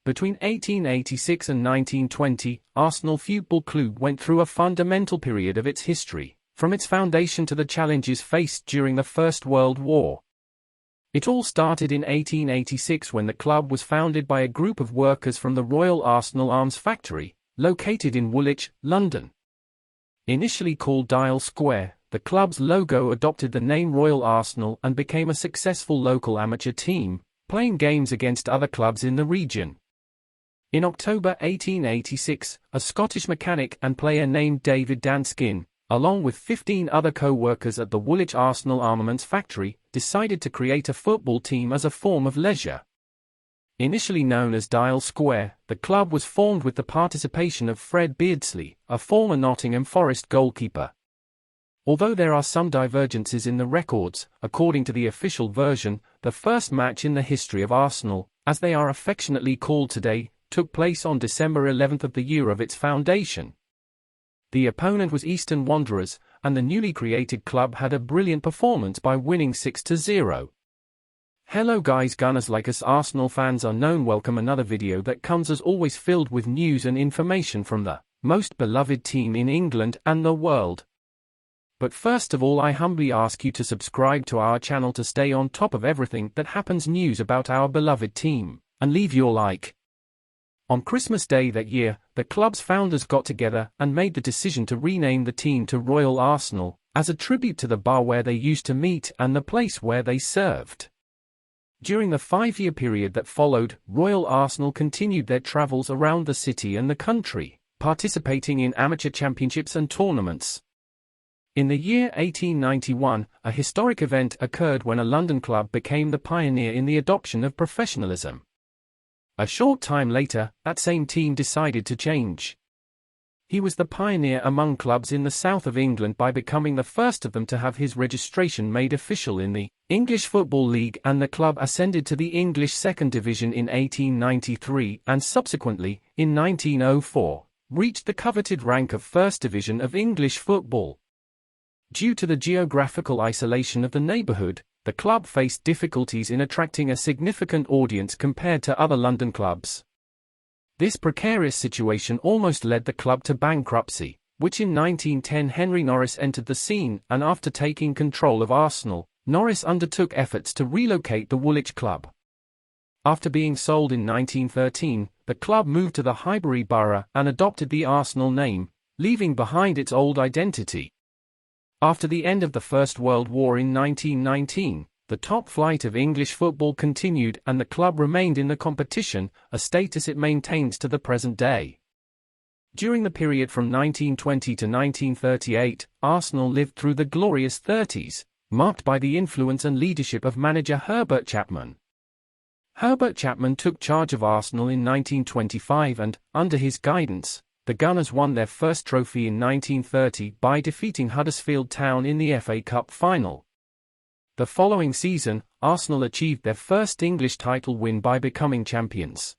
Between 1886 and 1920, Arsenal Football Club went through a fundamental period of its history, from its foundation to the challenges faced during the First World War. It all started in 1886 when the club was founded by a group of workers from the Royal Arsenal Arms Factory, located in Woolwich, London. Initially called Dial Square, the club's logo adopted the name Royal Arsenal and became a successful local amateur team, playing games against other clubs in the region. In October 1886, a Scottish mechanic and player named David Danskin, along with 15 other co-workers at the Woolwich Arsenal Armaments Factory, decided to create a football team as a form of leisure. Initially known as Dial Square, the club was formed with the participation of Fred Beardsley, a former Nottingham Forest goalkeeper. Although there are some divergences in the records, according to the official version, the first match in the history of Arsenal, as they are affectionately called today, took place on December 11th of the year of its foundation. The opponent was Eastern Wanderers, and the newly created club had a brilliant performance by winning 6-0. Hello guys, Gunners like us Arsenal fans are known. Welcome another video that comes as always filled with news and information from the most beloved team in England and the world. But first of all, I humbly ask you to subscribe to our channel to stay on top of everything that happens news about our beloved team, and leave your like. On Christmas Day that year, the club's founders got together and made the decision to rename the team to Royal Arsenal, as a tribute to the bar where they used to meet and the place where they served. During the 5-year period that followed, Royal Arsenal continued their travels around the city and the country, participating in amateur championships and tournaments. In the year 1891, a historic event occurred when a London club became the pioneer in the adoption of professionalism. A short time later, that same team decided to change. He was the pioneer among clubs in the south of England by becoming the first of them to have his registration made official in the English Football League, and the club ascended to the English Second Division in 1893 and subsequently, in 1904, reached the coveted rank of First Division of English football. Due to the geographical isolation of the neighbourhood, the club faced difficulties in attracting a significant audience compared to other London clubs. This precarious situation almost led the club to bankruptcy, which in 1910 Henry Norris entered the scene, and after taking control of Arsenal, Norris undertook efforts to relocate the Woolwich club. After being sold in 1913, the club moved to the Highbury borough and adopted the Arsenal name, leaving behind its old identity. After the end of the First World War in 1919, the top flight of English football continued and the club remained in the competition, a status it maintains to the present day. During the period from 1920 to 1938, Arsenal lived through the glorious 30s, marked by the influence and leadership of manager Herbert Chapman. Herbert Chapman took charge of Arsenal in 1925 and, under his guidance, the Gunners won their first trophy in 1930 by defeating Huddersfield Town in the FA Cup final. The following season, Arsenal achieved their first English title win by becoming champions.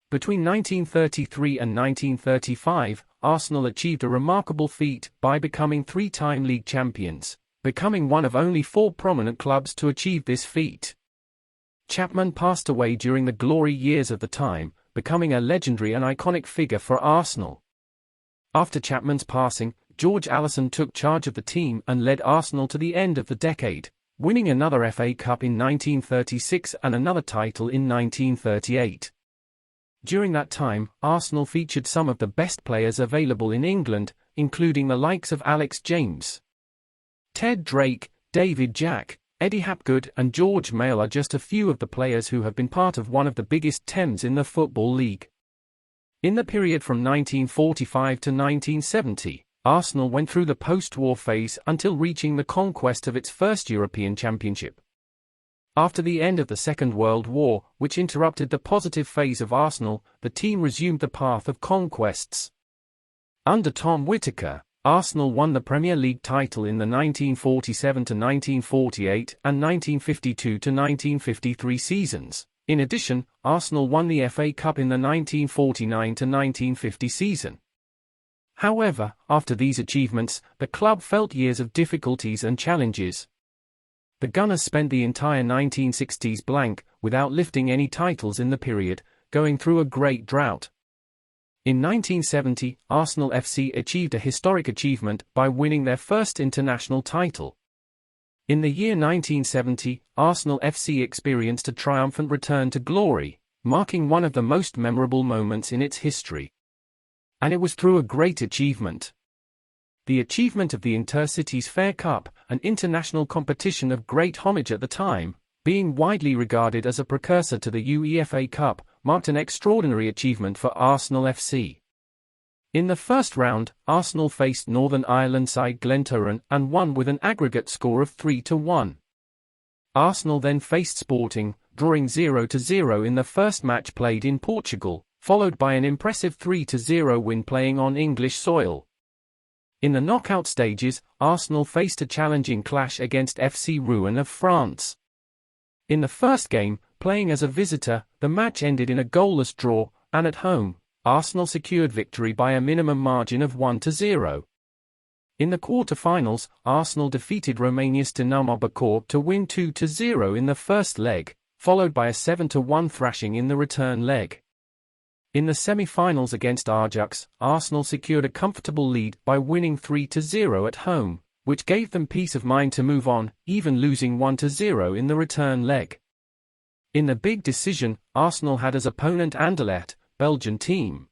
Between 1933 and 1935, Arsenal achieved a remarkable feat by becoming 3-time league champions, becoming one of only 4 prominent clubs to achieve this feat. Chapman passed away during the glory years of the time, becoming a legendary and iconic figure for Arsenal. After Chapman's passing, George Allison took charge of the team and led Arsenal to the end of the decade, winning another FA Cup in 1936 and another title in 1938. During that time, Arsenal featured some of the best players available in England, including the likes of Alex James, Ted Drake, David Jack, Eddie Hapgood and George Mayle are just a few of the players who have been part of one of the biggest teams in the Football League. In the period from 1945 to 1970, Arsenal went through the post-war phase until reaching the conquest of its first European Championship. After the end of the Second World War, which interrupted the positive phase of Arsenal, the team resumed the path of conquests. Under Tom Whittaker, Arsenal won the Premier League title in the 1947-1948 and 1952-1953 seasons. In addition, Arsenal won the FA Cup in the 1949-1950 season. However, after these achievements, the club felt years of difficulties and challenges. The Gunners spent the entire 1960s blank, without lifting any titles in the period, going through a great drought. In 1970, Arsenal FC achieved a historic achievement by winning their first international title. In the year 1970, Arsenal FC experienced a triumphant return to glory, marking one of the most memorable moments in its history. And it was through a great achievement. The achievement of the Intercities Fair Cup, an international competition of great homage at the time, being widely regarded as a precursor to the UEFA Cup, marked an extraordinary achievement for Arsenal FC. In the first round, Arsenal faced Northern Ireland side Glentoran and won with an aggregate score of 3-1. Arsenal then faced Sporting, drawing 0-0 in the first match played in Portugal, followed by an impressive 3-0 win playing on English soil. In the knockout stages, Arsenal faced a challenging clash against FC Rouen of France. In the first game, playing as a visitor, the match ended in a goalless draw, and at home, Arsenal secured victory by a minimum margin of 1-0. In the quarter-finals, Arsenal defeated Romania's Dinamo Bucharest to win 2-0 in the first leg, followed by a 7-1 thrashing in the return leg. In the semi-finals against Ajax, Arsenal secured a comfortable lead by winning 3-0 at home, which gave them peace of mind to move on, even losing 1-0 in the return leg. In the big decision, Arsenal had as opponent Anderlecht, Belgian team.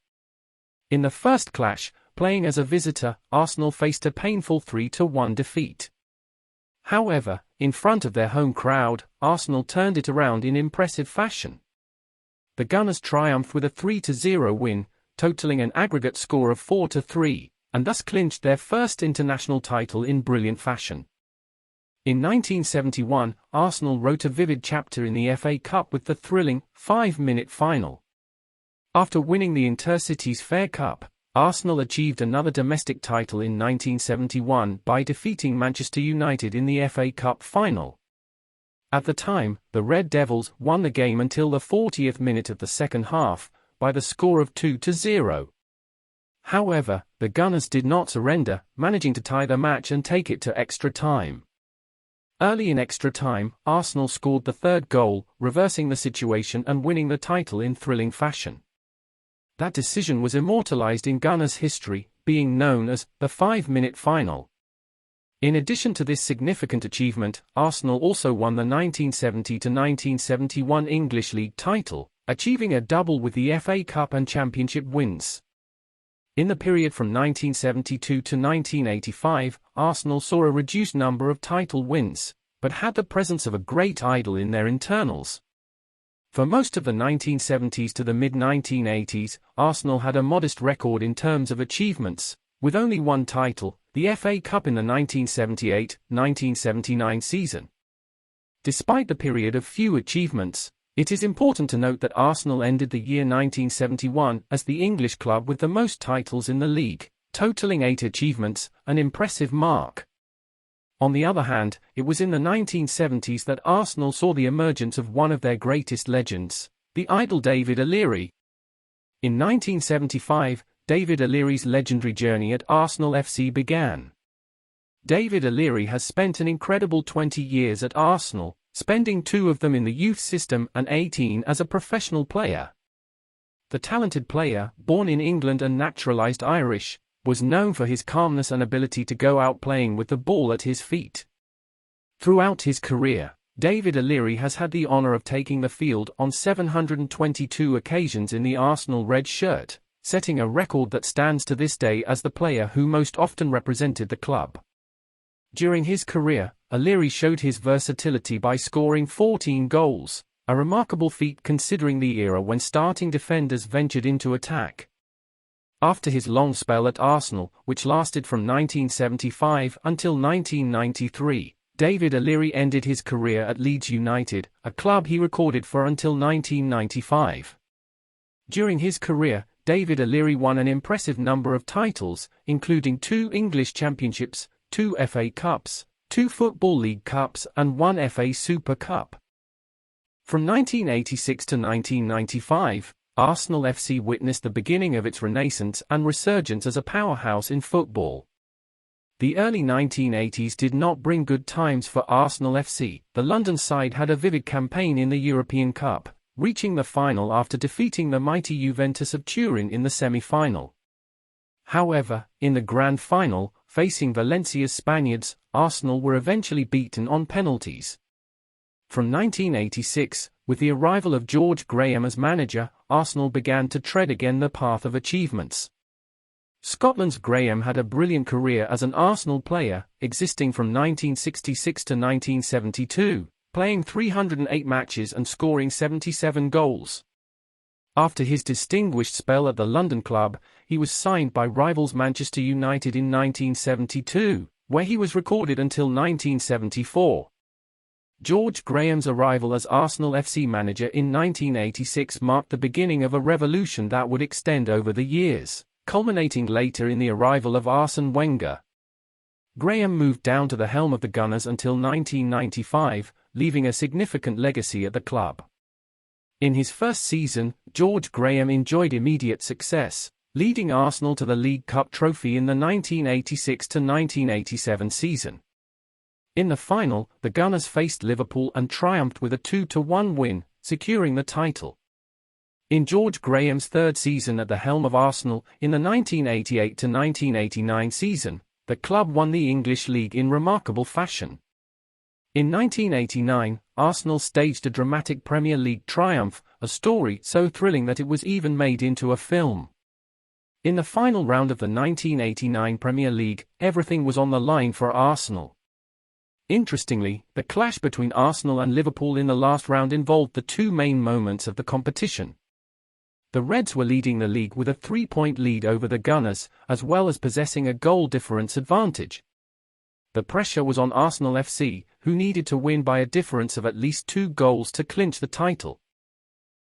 In the first clash, playing as a visitor, Arsenal faced a painful 3-1 defeat. However, in front of their home crowd, Arsenal turned it around in impressive fashion. The Gunners triumphed with a 3-0 win, totaling an aggregate score of 4-3, and thus clinched their first international title in brilliant fashion. In 1971, Arsenal wrote a vivid chapter in the FA Cup with the thrilling, 5-minute final. After winning the Intercities Fair Cup, Arsenal achieved another domestic title in 1971 by defeating Manchester United in the FA Cup final. At the time, the Red Devils won the game until the 40th minute of the second half, by the score of 2-0. However, the Gunners did not surrender, managing to tie the match and take it to extra time. Early in extra time, Arsenal scored the third goal, reversing the situation and winning the title in thrilling fashion. That decision was immortalized in Gunners' history, being known as the 5-minute final. In addition to this significant achievement, Arsenal also won the 1970-1971 English League title, achieving a double with the FA Cup and Championship wins. In the period from 1972 to 1985, Arsenal saw a reduced number of title wins, but had the presence of a great idol in their internals. For most of the 1970s to the mid-1980s, Arsenal had a modest record in terms of achievements, with only one title, the FA Cup in the 1978-1979 season. Despite the period of few achievements, it is important to note that Arsenal ended the year 1971 as the English club with the most titles in the league, totaling 8 achievements, an impressive mark. On the other hand, it was in the 1970s that Arsenal saw the emergence of one of their greatest legends, the idol David O'Leary. In 1975, David O'Leary's legendary journey at Arsenal FC began. David O'Leary has spent an incredible 20 years at Arsenal, spending 2 of them in the youth system and 18 as a professional player. The talented player, born in England and naturalised Irish, was known for his calmness and ability to go out playing with the ball at his feet. Throughout his career, David O'Leary has had the honour of taking the field on 722 occasions in the Arsenal red shirt, setting a record that stands to this day as the player who most often represented the club. During his career, O'Leary showed his versatility by scoring 14 goals, a remarkable feat considering the era when starting defenders ventured into attack. After his long spell at Arsenal, which lasted from 1975 until 1993, David O'Leary ended his career at Leeds United, a club he recorded for until 1995. During his career, David O'Leary won an impressive number of titles, including 2 English Championships, 2 FA Cups, 2 Football League Cups and 1 FA Super Cup. From 1986 to 1995, Arsenal FC witnessed the beginning of its renaissance and resurgence as a powerhouse in football. The early 1980s did not bring good times for Arsenal FC. The London side had a vivid campaign in the European Cup, reaching the final after defeating the mighty Juventus of Turin in the semi-final. However, in the grand final, facing Valencia's Spaniards, Arsenal were eventually beaten on penalties. From 1986, with the arrival of George Graham as manager, Arsenal began to tread again the path of achievements. Scotland's Graham had a brilliant career as an Arsenal player, existing from 1966 to 1972, playing 308 matches and scoring 77 goals. After his distinguished spell at the London club, he was signed by rivals Manchester United in 1972, where he was recorded until 1974. George Graham's arrival as Arsenal FC manager in 1986 marked the beginning of a revolution that would extend over the years, culminating later in the arrival of Arsene Wenger. Graham moved down to the helm of the Gunners until 1995, leaving a significant legacy at the club. In his first season, George Graham enjoyed immediate success, leading Arsenal to the League Cup trophy in the 1986-1987 season. In the final, the Gunners faced Liverpool and triumphed with a 2-1 win, securing the title. In George Graham's third season at the helm of Arsenal, in the 1988-1989 season, the club won the English League in remarkable fashion. In 1989, Arsenal staged a dramatic Premier League triumph, a story so thrilling that it was even made into a film. In the final round of the 1989 Premier League, everything was on the line for Arsenal. Interestingly, the clash between Arsenal and Liverpool in the last round involved the two main moments of the competition. The Reds were leading the league with a 3-point lead over the Gunners, as well as possessing a goal difference advantage. The pressure was on Arsenal FC, who needed to win by a difference of at least 2 goals to clinch the title.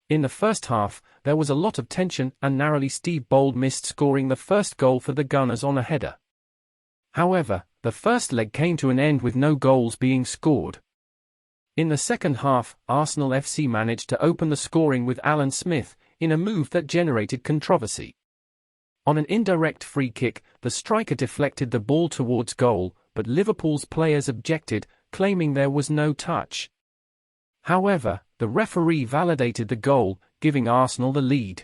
In the first half, there was a lot of tension and narrowly Steve Bold missed scoring the first goal for the Gunners on a header. However, the first leg came to an end with no goals being scored. In the second half, Arsenal FC managed to open the scoring with Alan Smith, in a move that generated controversy. On an indirect free kick, the striker deflected the ball towards goal, but Liverpool's players objected, claiming there was no touch. However, the referee validated the goal, giving Arsenal the lead.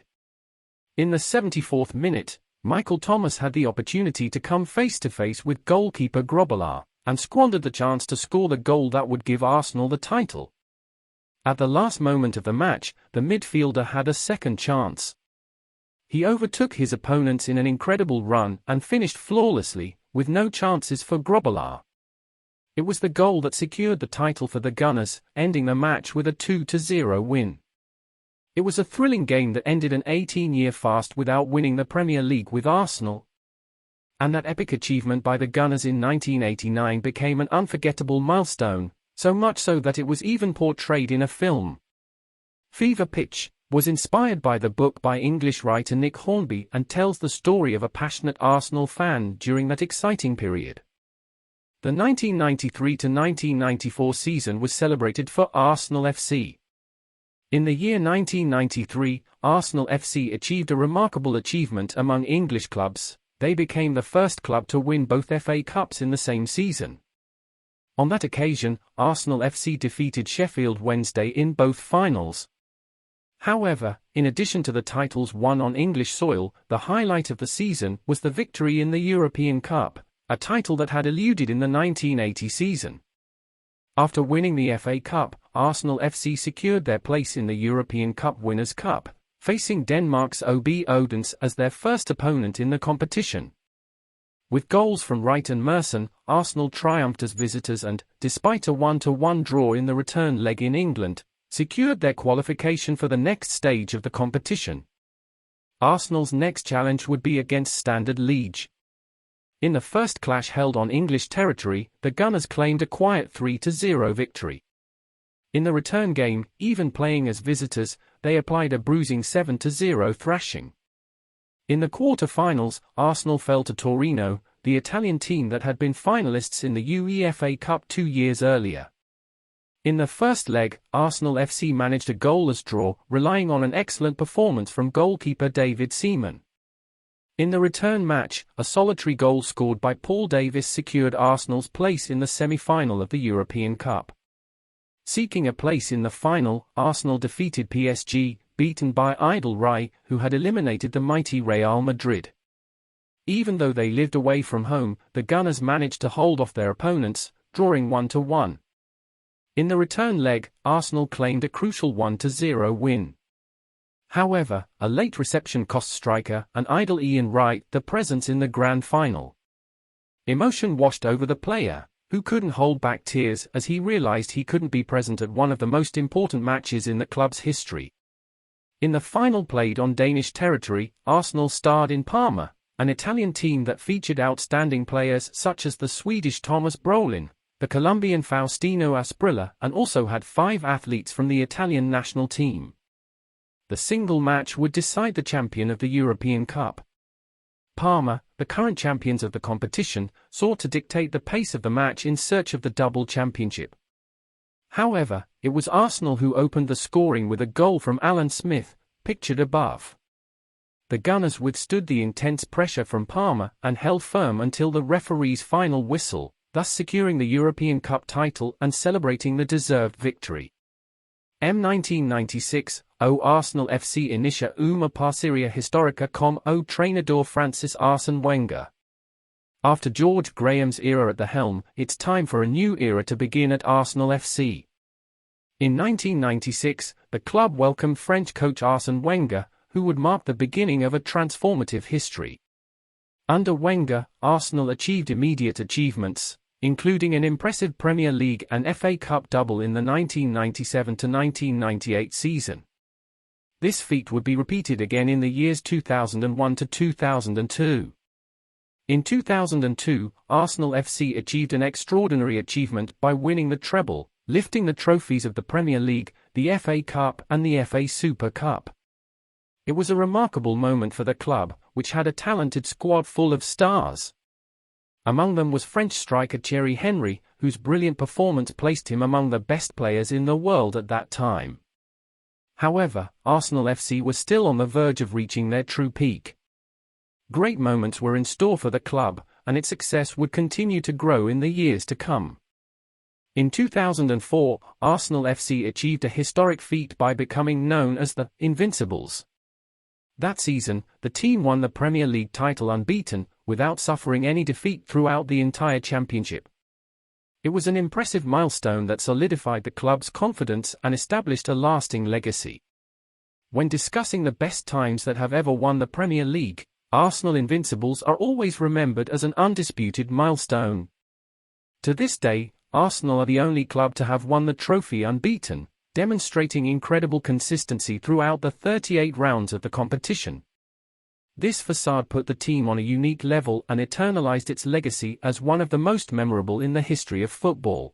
In the 74th minute, Michael Thomas had the opportunity to come face-to-face with goalkeeper Grobbelaar, and squandered the chance to score the goal that would give Arsenal the title. At the last moment of the match, the midfielder had a second chance. He overtook his opponents in an incredible run and finished flawlessly, with no chances for Grobbelaar. It was the goal that secured the title for the Gunners, ending the match with a 2-0 win. It was a thrilling game that ended an 18-year fast without winning the Premier League with Arsenal. And that epic achievement by the Gunners in 1989 became an unforgettable milestone, so much so that it was even portrayed in a film. Fever Pitch was inspired by the book by English writer Nick Hornby and tells the story of a passionate Arsenal fan during that exciting period. The 1993-1994 season was celebrated for Arsenal FC. In the year 1993, Arsenal FC achieved a remarkable achievement among English clubs. They became the first club to win both FA Cups in the same season. On that occasion, Arsenal FC defeated Sheffield Wednesday in both finals. However, in addition to the titles won on English soil, the highlight of the season was the victory in the European Cup, a title that had eluded in the 1980 season. After winning the FA Cup, Arsenal FC secured their place in the European Cup Winners' Cup, facing Denmark's OB Odense as their first opponent in the competition. With goals from Wright and Merson, Arsenal triumphed as visitors and, despite a 1-1 draw in the return leg in England, secured their qualification for the next stage of the competition. Arsenal's next challenge would be against Standard Liège. In the first clash held on English territory, the Gunners claimed a quiet 3-0 victory. In the return game, even playing as visitors, they applied a bruising 7-0 thrashing. In the quarter-finals, Arsenal fell to Torino, the Italian team that had been finalists in the UEFA Cup 2 years earlier. In the first leg, Arsenal FC managed a goalless draw, relying on an excellent performance from goalkeeper David Seaman. In the return match, a solitary goal scored by Paul Davis secured Arsenal's place in the semi-final of the European Cup. Seeking a place in the final, Arsenal defeated PSG, beaten by Idol Rai, who had eliminated the mighty Real Madrid. Even though they lived away from home, the Gunners managed to hold off their opponents, drawing 1-1. In the return leg, Arsenal claimed a crucial 1-0 win. However, a late reception cost striker and idol Ian Wright the presence in the grand final. Emotion washed over the player, who couldn't hold back tears as he realized he couldn't be present at one of the most important matches in the club's history. In the final played on Danish territory, Arsenal starred in Parma, an Italian team that featured outstanding players such as the Swedish Thomas Brolin, the Colombian Faustino Asprilla, and also had 5 athletes from the Italian national team. The single match would decide the champion of the European Cup. Parma, the current champions of the competition, sought to dictate the pace of the match in search of the double championship. However, it was Arsenal who opened the scoring with a goal from Alan Smith, pictured above. The Gunners withstood the intense pressure from Parma and held firm until the referee's final whistle, thus securing the European Cup title and celebrating the deserved victory. 1996, o Arsenal FC inicia uma parceria histórica com o treinador Francis Arsene Wenger. After George Graham's era at the helm, it's time for a new era to begin at Arsenal FC. In 1996, the club welcomed French coach Arsene Wenger, who would mark the beginning of a transformative history. Under Wenger, Arsenal achieved immediate achievements, including an impressive Premier League and FA Cup double in the 1997-1998 season. This feat would be repeated again in the years 2001 to 2002. In 2002, Arsenal FC achieved an extraordinary achievement by winning the treble, lifting the trophies of the Premier League, the FA Cup and the FA Super Cup. It was a remarkable moment for the club, which had a talented squad full of stars. Among them was French striker Thierry Henry, whose brilliant performance placed him among the best players in the world at that time. However, Arsenal FC was still on the verge of reaching their true peak. Great moments were in store for the club, and its success would continue to grow in the years to come. In 2004, Arsenal FC achieved a historic feat by becoming known as the Invincibles. That season, the team won the Premier League title unbeaten, without suffering any defeat throughout the entire championship. It was an impressive milestone that solidified the club's confidence and established a lasting legacy. When discussing the best times that have ever won the Premier League, Arsenal Invincibles are always remembered as an undisputed milestone. To this day, Arsenal are the only club to have won the trophy unbeaten, demonstrating incredible consistency throughout the 38 rounds of the competition. This facade put the team on a unique level and eternalized its legacy as one of the most memorable in the history of football.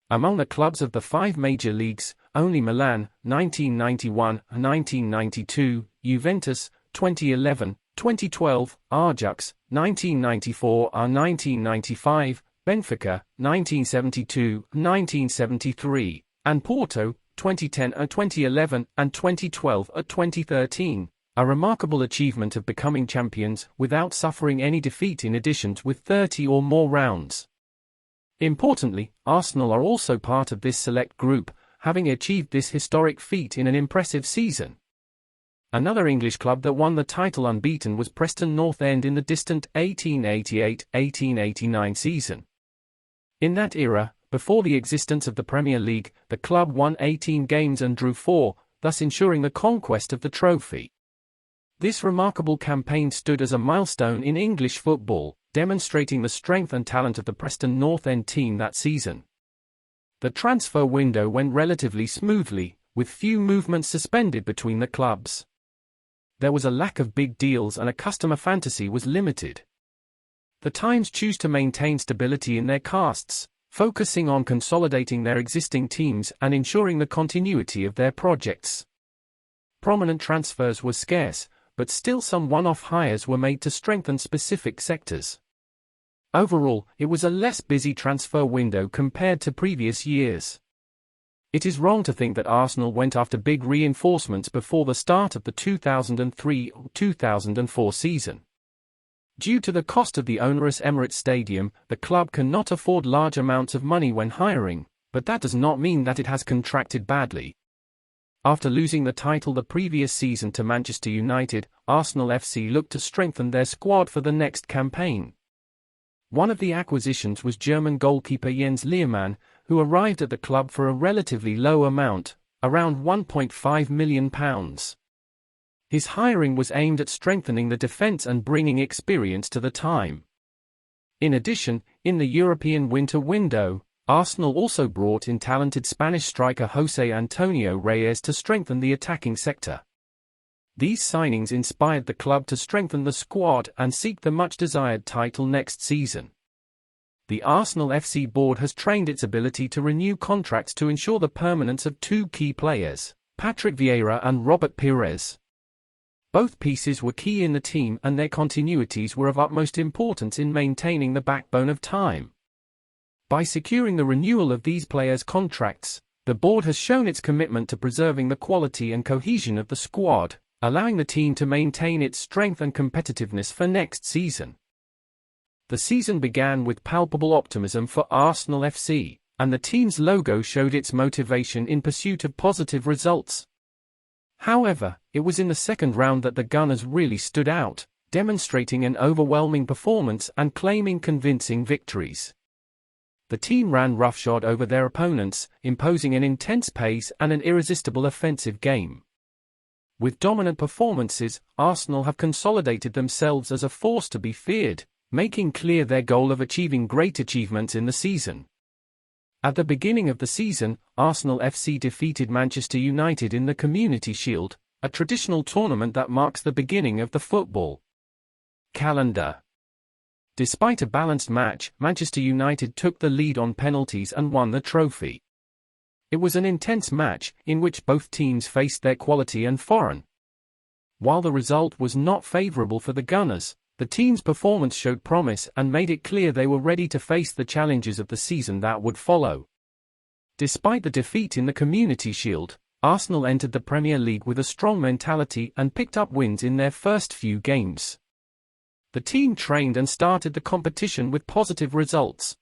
Among the clubs of the 5 major leagues, only Milan, 1991, 1992, Juventus, 2011, 2012, Ajax, 1994 or 1995, Benfica, 1972, 1973, and Porto, 2010 or 2011 and 2012 or 2013. A remarkable achievement of becoming champions without suffering any defeat in editions with 30 or more rounds. Importantly, Arsenal are also part of this select group, having achieved this historic feat in an impressive season. Another English club that won the title unbeaten was Preston North End in the distant 1888-1889 season. In that era, before the existence of the Premier League, the club won 18 games and drew 4, thus ensuring the conquest of the trophy. This remarkable campaign stood as a milestone in English football, demonstrating the strength and talent of the Preston North End team that season. The transfer window went relatively smoothly, with few movements suspended between the clubs. There was a lack of big deals and a customer fantasy was limited. The Times chose to maintain stability in their casts, focusing on consolidating their existing teams and ensuring the continuity of their projects. Prominent transfers were scarce, but still some one-off hires were made to strengthen specific sectors. Overall, it was a less busy transfer window compared to previous years. It is wrong to think that Arsenal went after big reinforcements before the start of the 2003-2004 season. Due to the cost of the onerous Emirates Stadium, the club cannot afford large amounts of money when hiring, but that does not mean that it has contracted badly. After losing the title the previous season to Manchester United, Arsenal FC looked to strengthen their squad for the next campaign. One of the acquisitions was German goalkeeper Jens Lehmann, who arrived at the club for a relatively low amount, around £1.5 million. His hiring was aimed at strengthening the defence and bringing experience to the team. In addition, in the European winter window, Arsenal also brought in talented Spanish striker José Antonio Reyes to strengthen the attacking sector. These signings inspired the club to strengthen the squad and seek the much-desired title next season. The Arsenal FC board has trained its ability to renew contracts to ensure the permanence of two key players, Patrick Vieira and Robert Pires. Both pieces were key in the team and their continuities were of utmost importance in maintaining the backbone of time. By securing the renewal of these players' contracts, the board has shown its commitment to preserving the quality and cohesion of the squad, allowing the team to maintain its strength and competitiveness for next season. The season began with palpable optimism for Arsenal FC, and the team's logo showed its motivation in pursuit of positive results. However, it was in the second round that the Gunners really stood out, demonstrating an overwhelming performance and claiming convincing victories. The team ran roughshod over their opponents, imposing an intense pace and an irresistible offensive game. With dominant performances, Arsenal have consolidated themselves as a force to be feared, making clear their goal of achieving great achievements in the season. At the beginning of the season, Arsenal FC defeated Manchester United in the Community Shield, a traditional tournament that marks the beginning of the football calendar. Despite a balanced match, Manchester United took the lead on penalties and won the trophy. It was an intense match, in which both teams faced their quality and foreign. While the result was not favourable for the Gunners, the team's performance showed promise and made it clear they were ready to face the challenges of the season that would follow. Despite the defeat in the Community Shield, Arsenal entered the Premier League with a strong mentality and picked up wins in their first few games. The team trained and started the competition with positive results.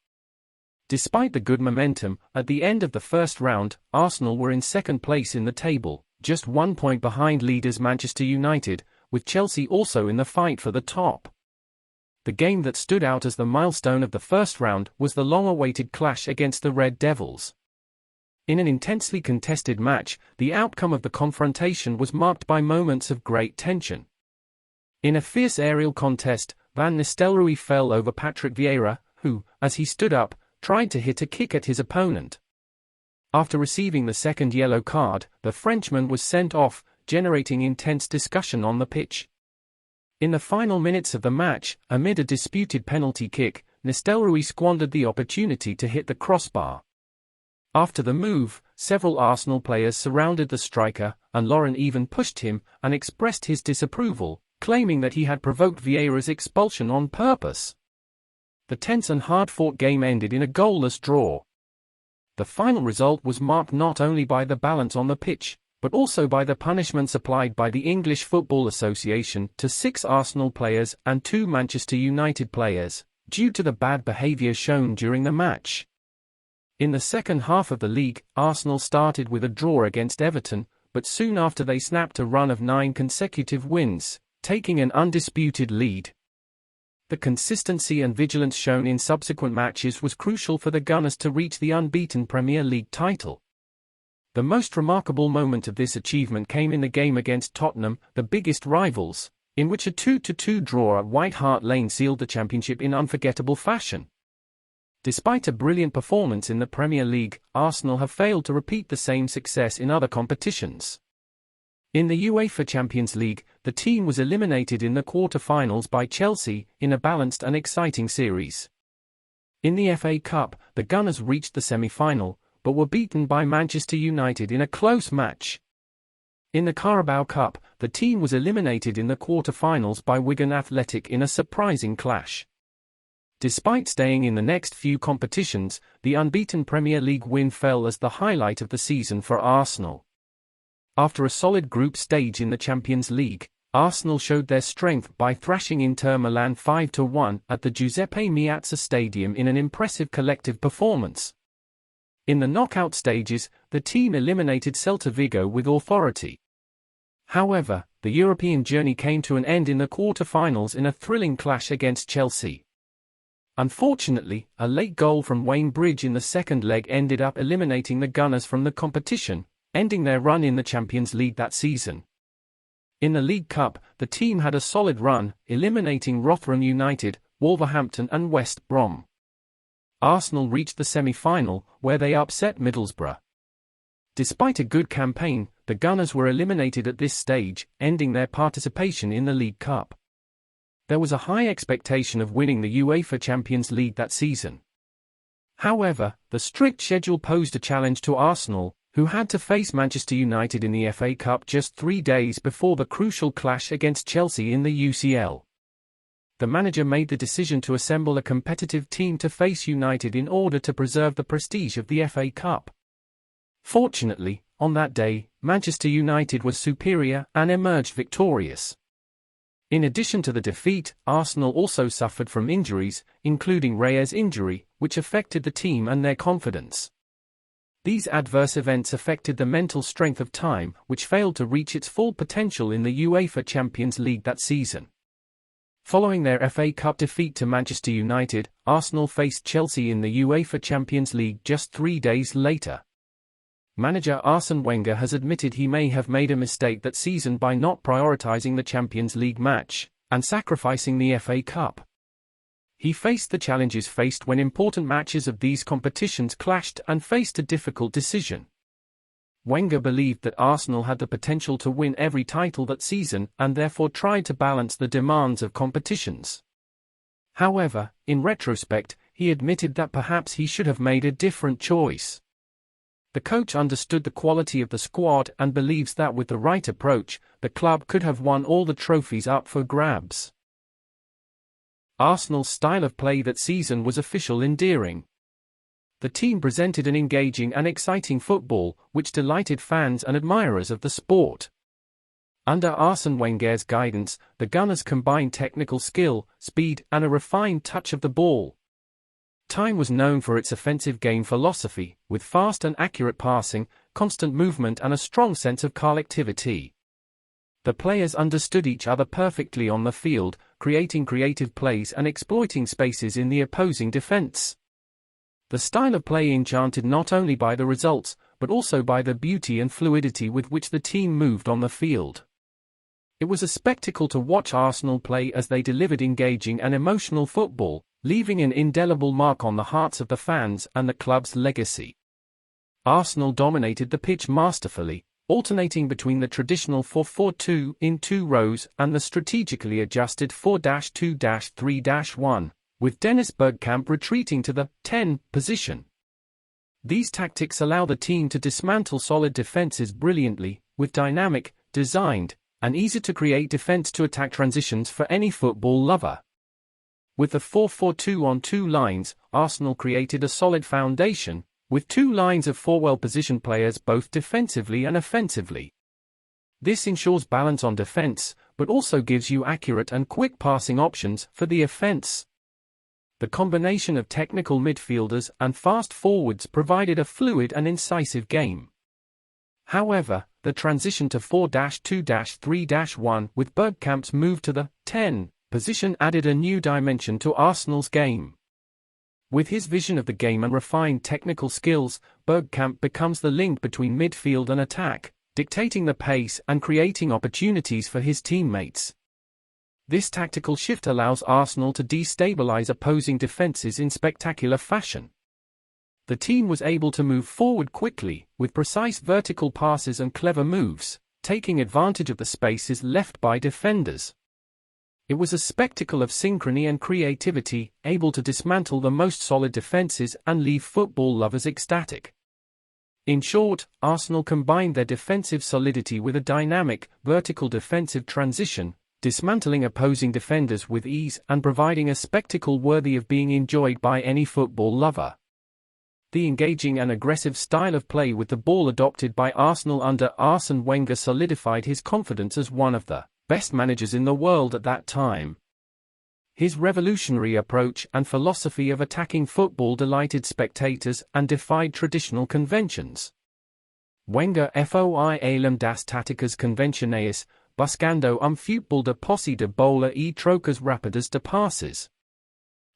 Despite the good momentum, at the end of the first round, Arsenal were in second place in the table, just 1 point behind leaders Manchester United, with Chelsea also in the fight for the top. The game that stood out as the milestone of the first round was the long-awaited clash against the Red Devils. In an intensely contested match, the outcome of the confrontation was marked by moments of great tension. In a fierce aerial contest, Van Nistelrooy fell over Patrick Vieira, who, as he stood up, tried to hit a kick at his opponent. After receiving the second yellow card, the Frenchman was sent off, generating intense discussion on the pitch. In the final minutes of the match, amid a disputed penalty kick, Nistelrooy squandered the opportunity to hit the crossbar. After the move, several Arsenal players surrounded the striker, and Lauren even pushed him and expressed his disapproval, claiming that he had provoked Vieira's expulsion on purpose. The tense and hard-fought game ended in a goalless draw. The final result was marked not only by the balance on the pitch, but also by the punishments applied by the English Football Association to 6 Arsenal players and 2 Manchester United players, due to the bad behaviour shown during the match. In the second half of the league, Arsenal started with a draw against Everton, but soon after they snapped a run of 9 consecutive wins, taking an undisputed lead. The consistency and vigilance shown in subsequent matches was crucial for the Gunners to reach the unbeaten Premier League title. The most remarkable moment of this achievement came in the game against Tottenham, the biggest rivals, in which a 2-2 draw at White Hart Lane sealed the championship in unforgettable fashion. Despite a brilliant performance in the Premier League, Arsenal have failed to repeat the same success in other competitions. In the UEFA Champions League, the team was eliminated in the quarter-finals by Chelsea, in a balanced and exciting series. In the FA Cup, the Gunners reached the semi-final, but were beaten by Manchester United in a close match. In the Carabao Cup, the team was eliminated in the quarter-finals by Wigan Athletic in a surprising clash. Despite staying in the next few competitions, the unbeaten Premier League win fell as the highlight of the season for Arsenal. After a solid group stage in the Champions League, Arsenal showed their strength by thrashing Inter Milan 5-1 at the Giuseppe Meazza Stadium in an impressive collective performance. In the knockout stages, the team eliminated Celta Vigo with authority. However, the European journey came to an end in the quarter-finals in a thrilling clash against Chelsea. Unfortunately, a late goal from Wayne Bridge in the second leg ended up eliminating the Gunners from the competition, ending their run in the Champions League that season. In the League Cup, the team had a solid run, eliminating Rotherham United, Wolverhampton and West Brom. Arsenal reached the semi-final, where they upset Middlesbrough. Despite a good campaign, the Gunners were eliminated at this stage, ending their participation in the League Cup. There was a high expectation of winning the UEFA Champions League that season. However, the strict schedule posed a challenge to Arsenal, who had to face Manchester United in the FA Cup just 3 days before the crucial clash against Chelsea in the UCL. The manager made the decision to assemble a competitive team to face United in order to preserve the prestige of the FA Cup. Fortunately, on that day, Manchester United was superior and emerged victorious. In addition to the defeat, Arsenal also suffered from injuries, including Reyes' injury, which affected the team and their confidence. These adverse events affected the mental strength of time, which failed to reach its full potential in the UEFA Champions League that season. Following their FA Cup defeat to Manchester United, Arsenal faced Chelsea in the UEFA Champions League just 3 days later. Manager Arsene Wenger has admitted he may have made a mistake that season by not prioritising the Champions League match, and sacrificing the FA Cup. He faced the challenges faced when important matches of these competitions clashed and faced a difficult decision. Wenger believed that Arsenal had the potential to win every title that season and therefore tried to balance the demands of competitions. However, in retrospect, he admitted that perhaps he should have made a different choice. The coach understood the quality of the squad and believes that with the right approach, the club could have won all the trophies up for grabs. Arsenal's style of play that season was official endearing. The team presented an engaging and exciting football, which delighted fans and admirers of the sport. Under Arsene Wenger's guidance, the Gunners combined technical skill, speed, and a refined touch of the ball. Time was known for its offensive game philosophy, with fast and accurate passing, constant movement and a strong sense of collectivity. The players understood each other perfectly on the field, creating creative plays and exploiting spaces in the opposing defense. The style of play enchanted not only by the results, but also by the beauty and fluidity with which the team moved on the field. It was a spectacle to watch Arsenal play as they delivered engaging and emotional football, leaving an indelible mark on the hearts of the fans and the club's legacy. Arsenal dominated the pitch masterfully, alternating between the traditional 4-4-2 in 2 rows and the strategically adjusted 4-2-3-1, with Dennis Bergkamp retreating to the 10 position. These tactics allow the team to dismantle solid defenses brilliantly, with dynamic, designed, and easy-to-create defense-to-attack transitions for any football lover. With the 4-4-2 on 2 lines, Arsenal created a solid foundation, with 2 lines of 4 well-positioned players both defensively and offensively. This ensures balance on defense, but also gives you accurate and quick passing options for the offense. The combination of technical midfielders and fast forwards provided a fluid and incisive game. However, the transition to 4-2-3-1 with Bergkamp's move to the 10 position added a new dimension to Arsenal's game. With his vision of the game and refined technical skills, Bergkamp becomes the link between midfield and attack, dictating the pace and creating opportunities for his teammates. This tactical shift allows Arsenal to destabilize opposing defenses in spectacular fashion. The team was able to move forward quickly, with precise vertical passes and clever moves, taking advantage of the spaces left by defenders. It was a spectacle of synchrony and creativity, able to dismantle the most solid defenses and leave football lovers ecstatic. In short, Arsenal combined their defensive solidity with a dynamic, vertical defensive transition, dismantling opposing defenders with ease and providing a spectacle worthy of being enjoyed by any football lover. The engaging and aggressive style of play with the ball adopted by Arsenal under Arsene Wenger solidified his confidence as one of the best managers in the world at that time. His revolutionary approach and philosophy of attacking football delighted spectators and defied traditional conventions. Wenger foi alem das táticas convencionais, buscando futebol de posse de bola e trocas rápidas de passes.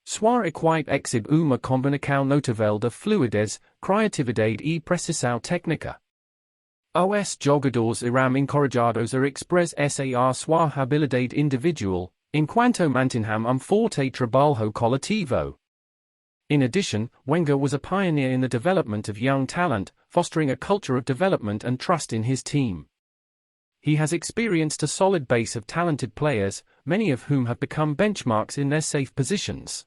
Sua equipe exhibe uma combinação notável de fluidez, criatividade e precisão técnica. Os jogadores irão encorajados a expressar sua habilidade individual, enquanto mantinham forte trabalho coletivo. In addition, Wenger was a pioneer in the development of young talent, fostering a culture of development and trust in his team. He has experienced a solid base of talented players, many of whom have become benchmarks in their safe positions.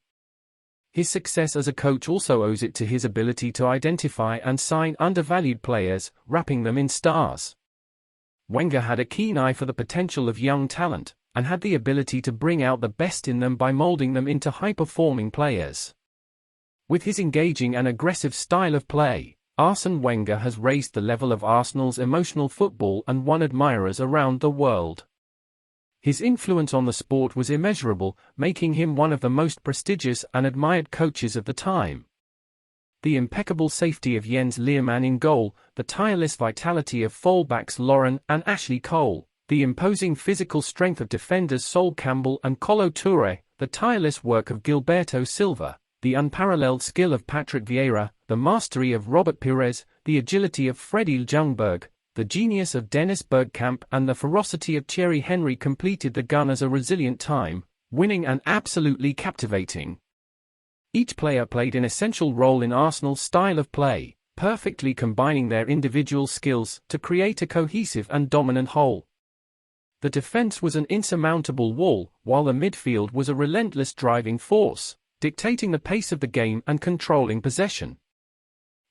His success as a coach also owes it to his ability to identify and sign undervalued players, wrapping them in stars. Wenger had a keen eye for the potential of young talent, and had the ability to bring out the best in them by molding them into high-performing players. With his engaging and aggressive style of play, Arsene Wenger has raised the level of Arsenal's emotional football and won admirers around the world. His influence on the sport was immeasurable, making him one of the most prestigious and admired coaches of the time. The impeccable safety of Jens Lehmann in goal, the tireless vitality of fullbacks Lauren and Ashley Cole, the imposing physical strength of defenders Sol Campbell and Kolo Touré, the tireless work of Gilberto Silva, the unparalleled skill of Patrick Vieira, the mastery of Robert Pires, the agility of Freddie Ljungberg, the genius of Dennis Bergkamp and the ferocity of Thierry Henry completed the Gunners a resilient time, winning and absolutely captivating. Each player played an essential role in Arsenal's style of play, perfectly combining their individual skills to create a cohesive and dominant whole. The defense was an insurmountable wall, while the midfield was a relentless driving force, dictating the pace of the game and controlling possession.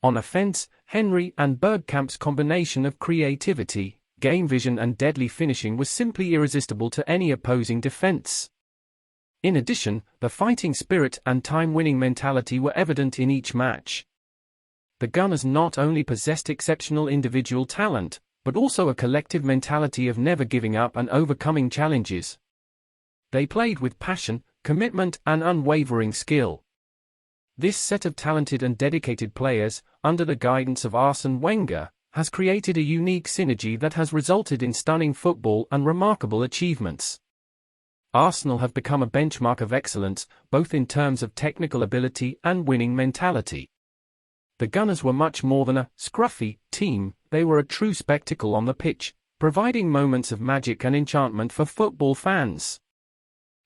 On offense, Henry and Bergkamp's combination of creativity, game vision and deadly finishing was simply irresistible to any opposing defense. In addition, the fighting spirit and time-winning mentality were evident in each match. The Gunners not only possessed exceptional individual talent, but also a collective mentality of never giving up and overcoming challenges. They played with passion, commitment and unwavering skill. This set of talented and dedicated players, under the guidance of Arsene Wenger, has created a unique synergy that has resulted in stunning football and remarkable achievements. Arsenal have become a benchmark of excellence, both in terms of technical ability and winning mentality. The Gunners were much more than a scruffy team, they were a true spectacle on the pitch, providing moments of magic and enchantment for football fans.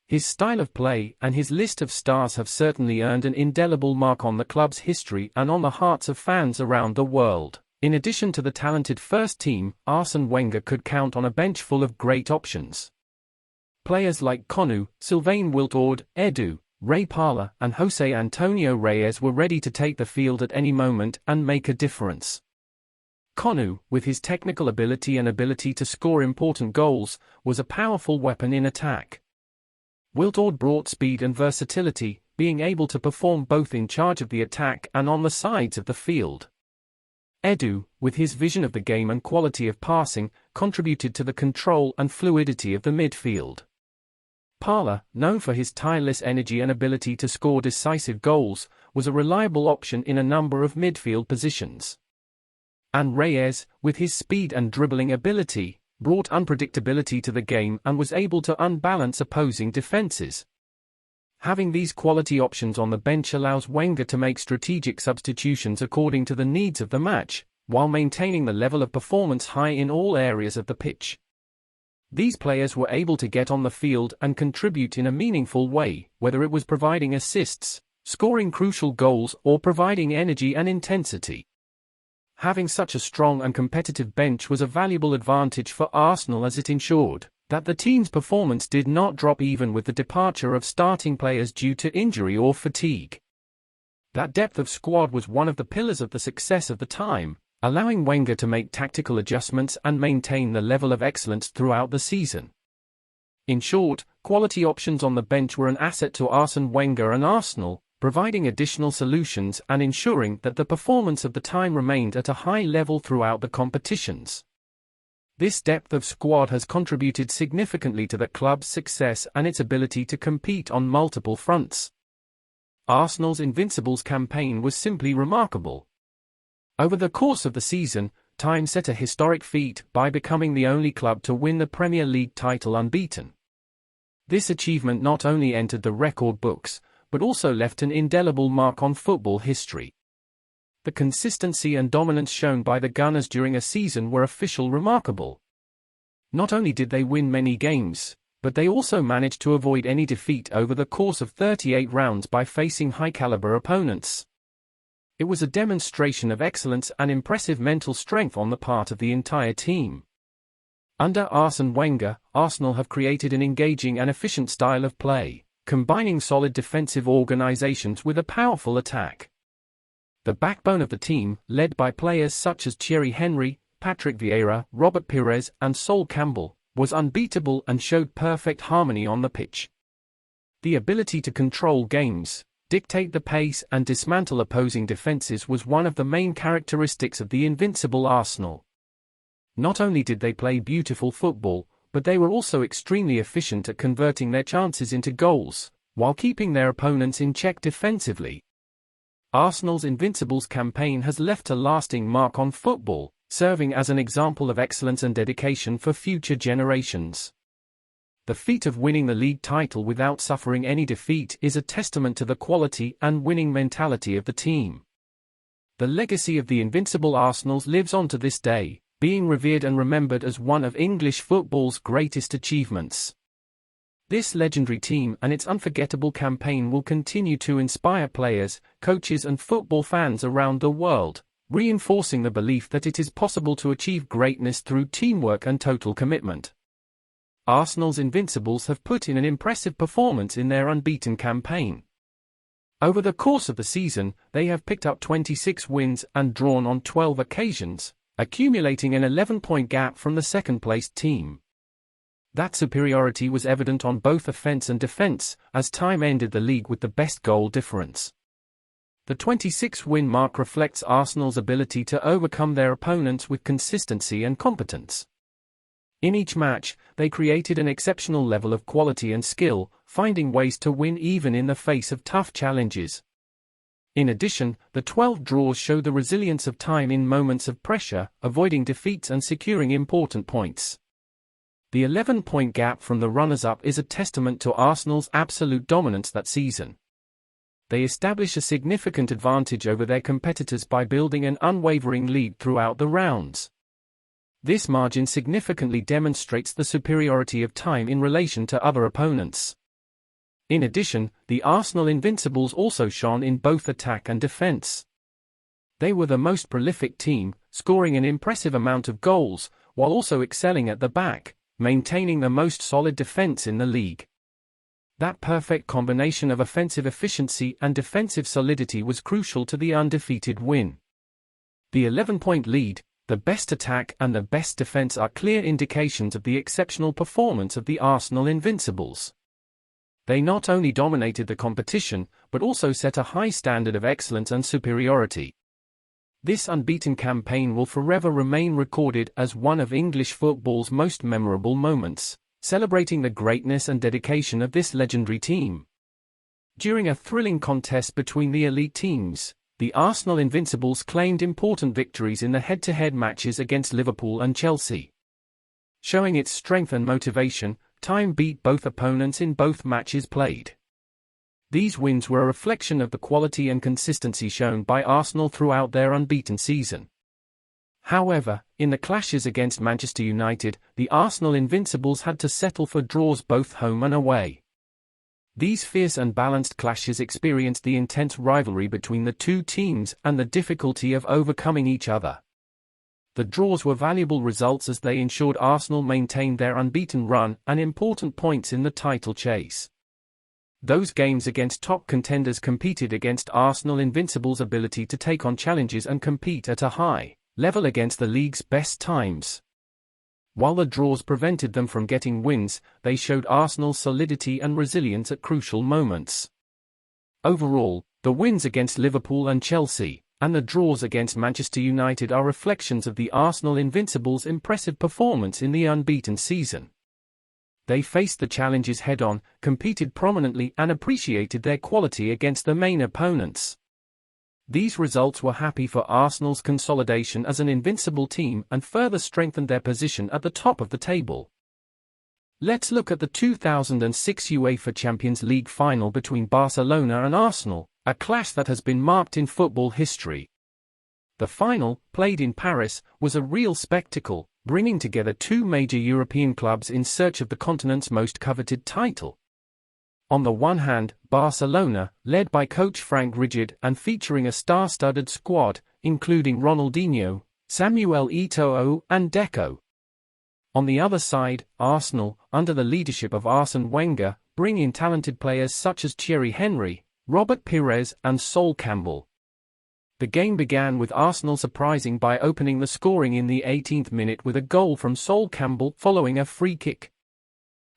His style of play and his list of stars have certainly earned an indelible mark on the club's history and on the hearts of fans around the world. In addition to the talented first team, Arsene Wenger could count on a bench full of great options. Players like Konu, Sylvain Wiltord, Edu, Ray Parlour and Jose Antonio Reyes were ready to take the field at any moment and make a difference. Konu, with his technical ability and ability to score important goals, was a powerful weapon in attack. Wiltord brought speed and versatility, being able to perform both in charge of the attack and on the sides of the field. Edu, with his vision of the game and quality of passing, contributed to the control and fluidity of the midfield. Parlour, known for his tireless energy and ability to score decisive goals, was a reliable option in a number of midfield positions. And Reyes, with his speed and dribbling ability, brought unpredictability to the game and was able to unbalance opposing defenses. Having these quality options on the bench allows Wenger to make strategic substitutions according to the needs of the match, while maintaining the level of performance high in all areas of the pitch. These players were able to get on the field and contribute in a meaningful way, whether it was providing assists, scoring crucial goals or providing energy and intensity. Having such a strong and competitive bench was a valuable advantage for Arsenal as it ensured that the team's performance did not drop even with the departure of starting players due to injury or fatigue. That depth of squad was one of the pillars of the success of the time, allowing Wenger to make tactical adjustments and maintain the level of excellence throughout the season. In short, quality options on the bench were an asset to Arsene Wenger and Arsenal, providing additional solutions and ensuring that the performance of the time remained at a high level throughout the competitions. This depth of squad has contributed significantly to the club's success and its ability to compete on multiple fronts. Arsenal's Invincibles campaign was simply remarkable. Over the course of the season, Time set a historic feat by becoming the only club to win the Premier League title unbeaten. This achievement not only entered the record books, but also left an indelible mark on football history. The consistency and dominance shown by the Gunners during a season were officially remarkable. Not only did they win many games, but they also managed to avoid any defeat over the course of 38 rounds by facing high-caliber opponents. It was a demonstration of excellence and impressive mental strength on the part of the entire team. Under Arsene Wenger, Arsenal have created an engaging and efficient style of play, combining solid defensive organizations with a powerful attack. The backbone of the team, led by players such as Thierry Henry, Patrick Vieira, Robert Pires, and Sol Campbell, was unbeatable and showed perfect harmony on the pitch. The ability to control games, dictate the pace and dismantle opposing defenses was one of the main characteristics of the invincible Arsenal. Not only did they play beautiful football, but they were also extremely efficient at converting their chances into goals, while keeping their opponents in check defensively. Arsenal's Invincibles campaign has left a lasting mark on football, serving as an example of excellence and dedication for future generations. The feat of winning the league title without suffering any defeat is a testament to the quality and winning mentality of the team. The legacy of the invincible Arsenals lives on to this day, being revered and remembered as one of English football's greatest achievements. This legendary team and its unforgettable campaign will continue to inspire players, coaches and football fans around the world, reinforcing the belief that it is possible to achieve greatness through teamwork and total commitment. Arsenal's Invincibles have put in an impressive performance in their unbeaten campaign. Over the course of the season, they have picked up 26 wins and drawn on 12 occasions, accumulating an 11-point gap from the second-placed team. That superiority was evident on both offense and defense, as Time ended the league with the best goal difference. The 26-win mark reflects Arsenal's ability to overcome their opponents with consistency and competence. In each match, they created an exceptional level of quality and skill, finding ways to win even in the face of tough challenges. In addition, the 12 draws show the resilience of Time in moments of pressure, avoiding defeats and securing important points. The 11-point gap from the runners-up is a testament to Arsenal's absolute dominance that season. They establish a significant advantage over their competitors by building an unwavering lead throughout the rounds. This margin significantly demonstrates the superiority of Time in relation to other opponents. In addition, the Arsenal Invincibles also shone in both attack and defense. They were the most prolific team, scoring an impressive amount of goals, while also excelling at the back, maintaining the most solid defense in the league. That perfect combination of offensive efficiency and defensive solidity was crucial to the undefeated win. The 11-point lead, the best attack and the best defense are clear indications of the exceptional performance of the Arsenal Invincibles. They not only dominated the competition, but also set a high standard of excellence and superiority. This unbeaten campaign will forever remain recorded as one of English football's most memorable moments, celebrating the greatness and dedication of this legendary team. During a thrilling contest between the elite teams, the Arsenal Invincibles claimed important victories in the head-to-head matches against Liverpool and Chelsea. Showing its strength and motivation, Time beat both opponents in both matches played. These wins were a reflection of the quality and consistency shown by Arsenal throughout their unbeaten season. However, in the clashes against Manchester United, the Arsenal Invincibles had to settle for draws both home and away. These fierce and balanced clashes experienced the intense rivalry between the two teams and the difficulty of overcoming each other. The draws were valuable results as they ensured Arsenal maintained their unbeaten run and important points in the title chase. Those games against top contenders competed against Arsenal Invincibles' ability to take on challenges and compete at a high level against the league's best times. While the draws prevented them from getting wins, they showed Arsenal's solidity and resilience at crucial moments. Overall, the wins against Liverpool and Chelsea, and the draws against Manchester United are reflections of the Arsenal Invincibles' impressive performance in the unbeaten season. They faced the challenges head-on, competed prominently and appreciated their quality against the main opponents. These results were happy for Arsenal's consolidation as an invincible team and further strengthened their position at the top of the table. Let's look at the 2006 UEFA Champions League final between Barcelona and Arsenal, a clash that has been marked in football history. The final, played in Paris, was a real spectacle, bringing together two major European clubs in search of the continent's most coveted title. On the one hand, Barcelona, led by coach Frank Rijkaard and featuring a star-studded squad, including Ronaldinho, Samuel Eto'o and Deco. On the other side, Arsenal, under the leadership of Arsene Wenger, bring in talented players such as Thierry Henry, Robert Pires and Sol Campbell. The game began with Arsenal surprising by opening the scoring in the 18th minute with a goal from Sol Campbell following a free kick.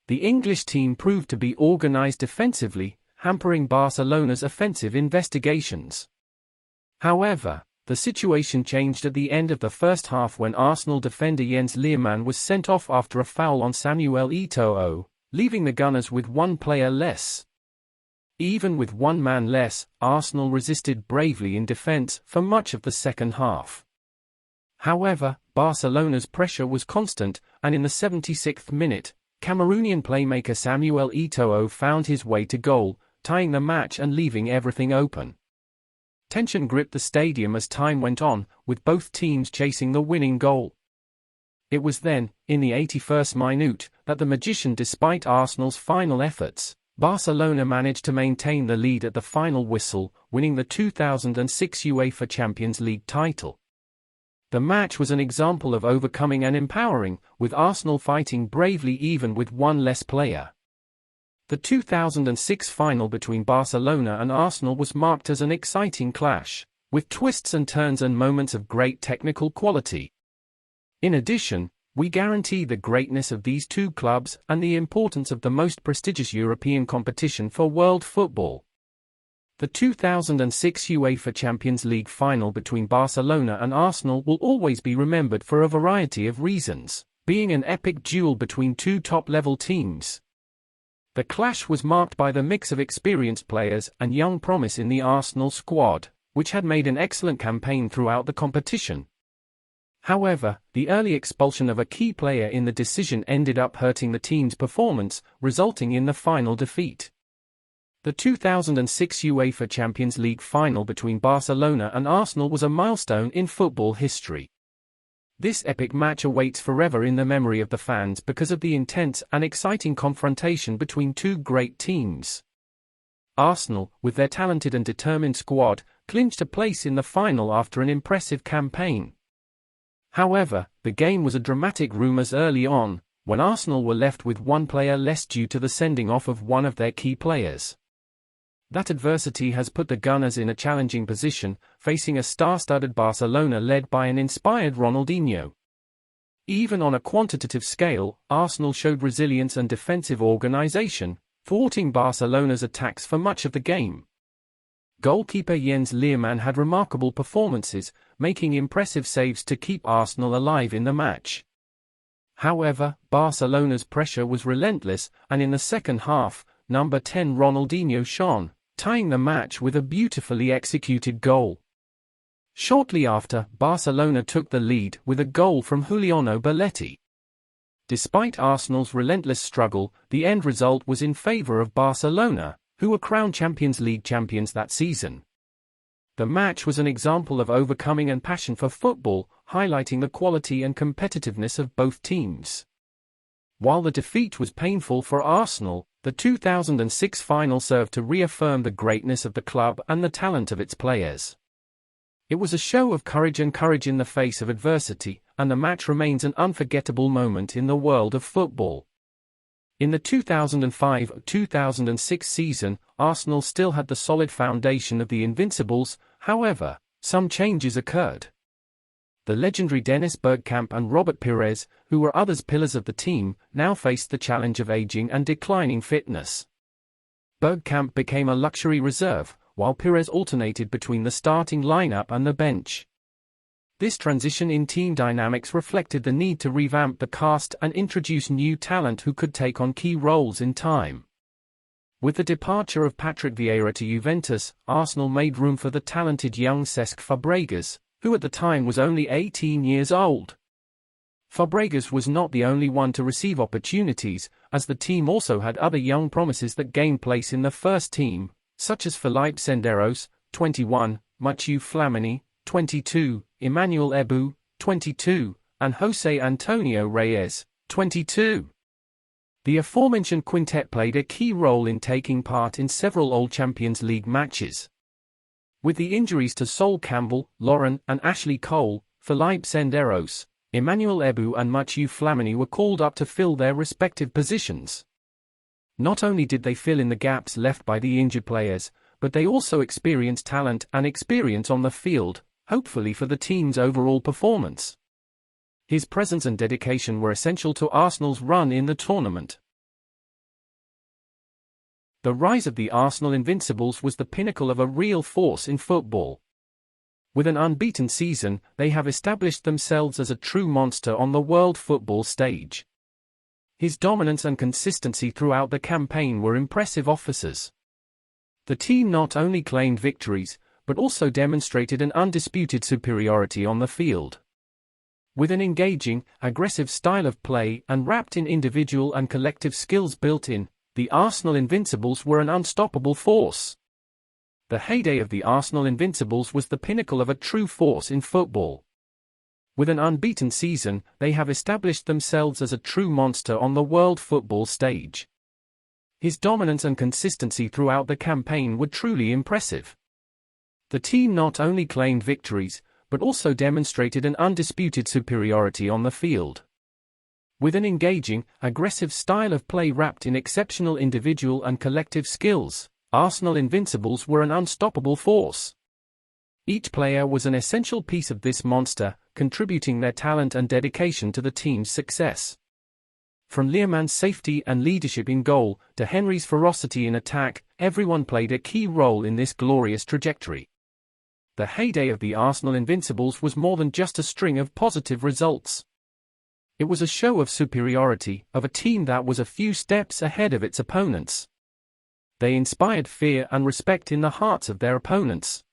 The English team proved to be organised defensively, hampering Barcelona's offensive investigations. However, the situation changed at the end of the first half when Arsenal defender Jens Lehmann was sent off after a foul on Samuel Eto'o, leaving the Gunners with one player less. Even with one man less, Arsenal resisted bravely in defence for much of the second half. However, Barcelona's pressure was constant, and in the 76th minute, Cameroonian playmaker Samuel Eto'o found his way to goal, tying the match and leaving everything open. Tension gripped the stadium as time went on, with both teams chasing the winning goal. It was then, in the 81st minute, that the magician, despite Arsenal's final efforts, Barcelona managed to maintain the lead at the final whistle, winning the 2006 UEFA Champions League title. The match was an example of overcoming and empowering, with Arsenal fighting bravely even with one less player. The 2006 final between Barcelona and Arsenal was marked as an exciting clash, with twists and turns and moments of great technical quality. In addition, we guarantee the greatness of these two clubs and the importance of the most prestigious European competition for world football. The 2006 UEFA Champions League final between Barcelona and Arsenal will always be remembered for a variety of reasons, being an epic duel between two top-level teams. The clash was marked by the mix of experienced players and young promise in the Arsenal squad, which had made an excellent campaign throughout the competition. However, the early expulsion of a key player in the decision ended up hurting the team's performance, resulting in the final defeat. The 2006 UEFA Champions League final between Barcelona and Arsenal was a milestone in football history. This epic match awaits forever in the memory of the fans because of the intense and exciting confrontation between two great teams. Arsenal, with their talented and determined squad, clinched a place in the final after an impressive campaign. However, the game was a dramatic rumours early on, when Arsenal were left with one player less due to the sending off of one of their key players. That adversity has put the Gunners in a challenging position, facing a star-studded Barcelona led by an inspired Ronaldinho. Even on a quantitative scale, Arsenal showed resilience and defensive organisation, thwarting Barcelona's attacks for much of the game. Goalkeeper Jens Lehmann had remarkable performances, making impressive saves to keep Arsenal alive in the match. However, Barcelona's pressure was relentless, and in the second half, number 10 Ronaldinho shone, tying the match with a beautifully executed goal. Shortly after, Barcelona took the lead with a goal from Juliano Belletti. Despite Arsenal's relentless struggle, the end result was in favour of Barcelona, who were crowned Champions League champions that season. The match was an example of overcoming and passion for football, highlighting the quality and competitiveness of both teams. While the defeat was painful for Arsenal, the 2006 final served to reaffirm the greatness of the club and the talent of its players. It was a show of courage in the face of adversity, and the match remains an unforgettable moment in the world of football. In the 2005-2006 season, Arsenal still had the solid foundation of the Invincibles, however, some changes occurred. The legendary Dennis Bergkamp and Robert Pires, who were others pillars of the team, now faced the challenge of aging and declining fitness. Bergkamp became a luxury reserve, while Pires alternated between the starting lineup and the bench. This transition in team dynamics reflected the need to revamp the cast and introduce new talent who could take on key roles in time. With the departure of Patrick Vieira to Juventus, Arsenal made room for the talented young Cesc Fabregas, who at the time was only 18 years old. Fabregas was not the only one to receive opportunities, as the team also had other young promises that gained place in the first team, such as Felipe Senderos, 21, Mathieu Flamini, 22, Emmanuel Ebou, 22, and Jose Antonio Reyes, 22. The aforementioned quintet played a key role in taking part in several Old Champions League matches. With the injuries to Sol Campbell, Lauren, and Ashley Cole, Felipe Senderos, Emmanuel Ebou and Mathieu Flamini were called up to fill their respective positions. Not only did they fill in the gaps left by the injured players, but they also experienced talent and experience on the field, hopefully for the team's overall performance. His presence and dedication were essential to Arsenal's run in the tournament. The rise of the Arsenal Invincibles was the pinnacle of a real force in football. With an unbeaten season, they have established themselves as a true monster on the world football stage. His dominance and consistency throughout the campaign were impressive offers. The team not only claimed victories, but also demonstrated an undisputed superiority on the field. With an engaging, aggressive style of play and wrapped in individual and collective skills built in, the Arsenal Invincibles were an unstoppable force. The heyday of the Arsenal Invincibles was the pinnacle of a true force in football. With an unbeaten season, they have established themselves as a true monster on the world football stage. His dominance and consistency throughout the campaign were truly impressive. The team not only claimed victories, but also demonstrated an undisputed superiority on the field. With an engaging, aggressive style of play wrapped in exceptional individual and collective skills, Arsenal Invincibles were an unstoppable force. Each player was an essential piece of this monster, contributing their talent and dedication to the team's success. From Learman's safety and leadership in goal, to Henry's ferocity in attack, everyone played a key role in this glorious trajectory. The heyday of the Arsenal Invincibles was more than just a string of positive results. It was a show of superiority, of a team that was a few steps ahead of its opponents. They inspired fear and respect in the hearts of their opponents.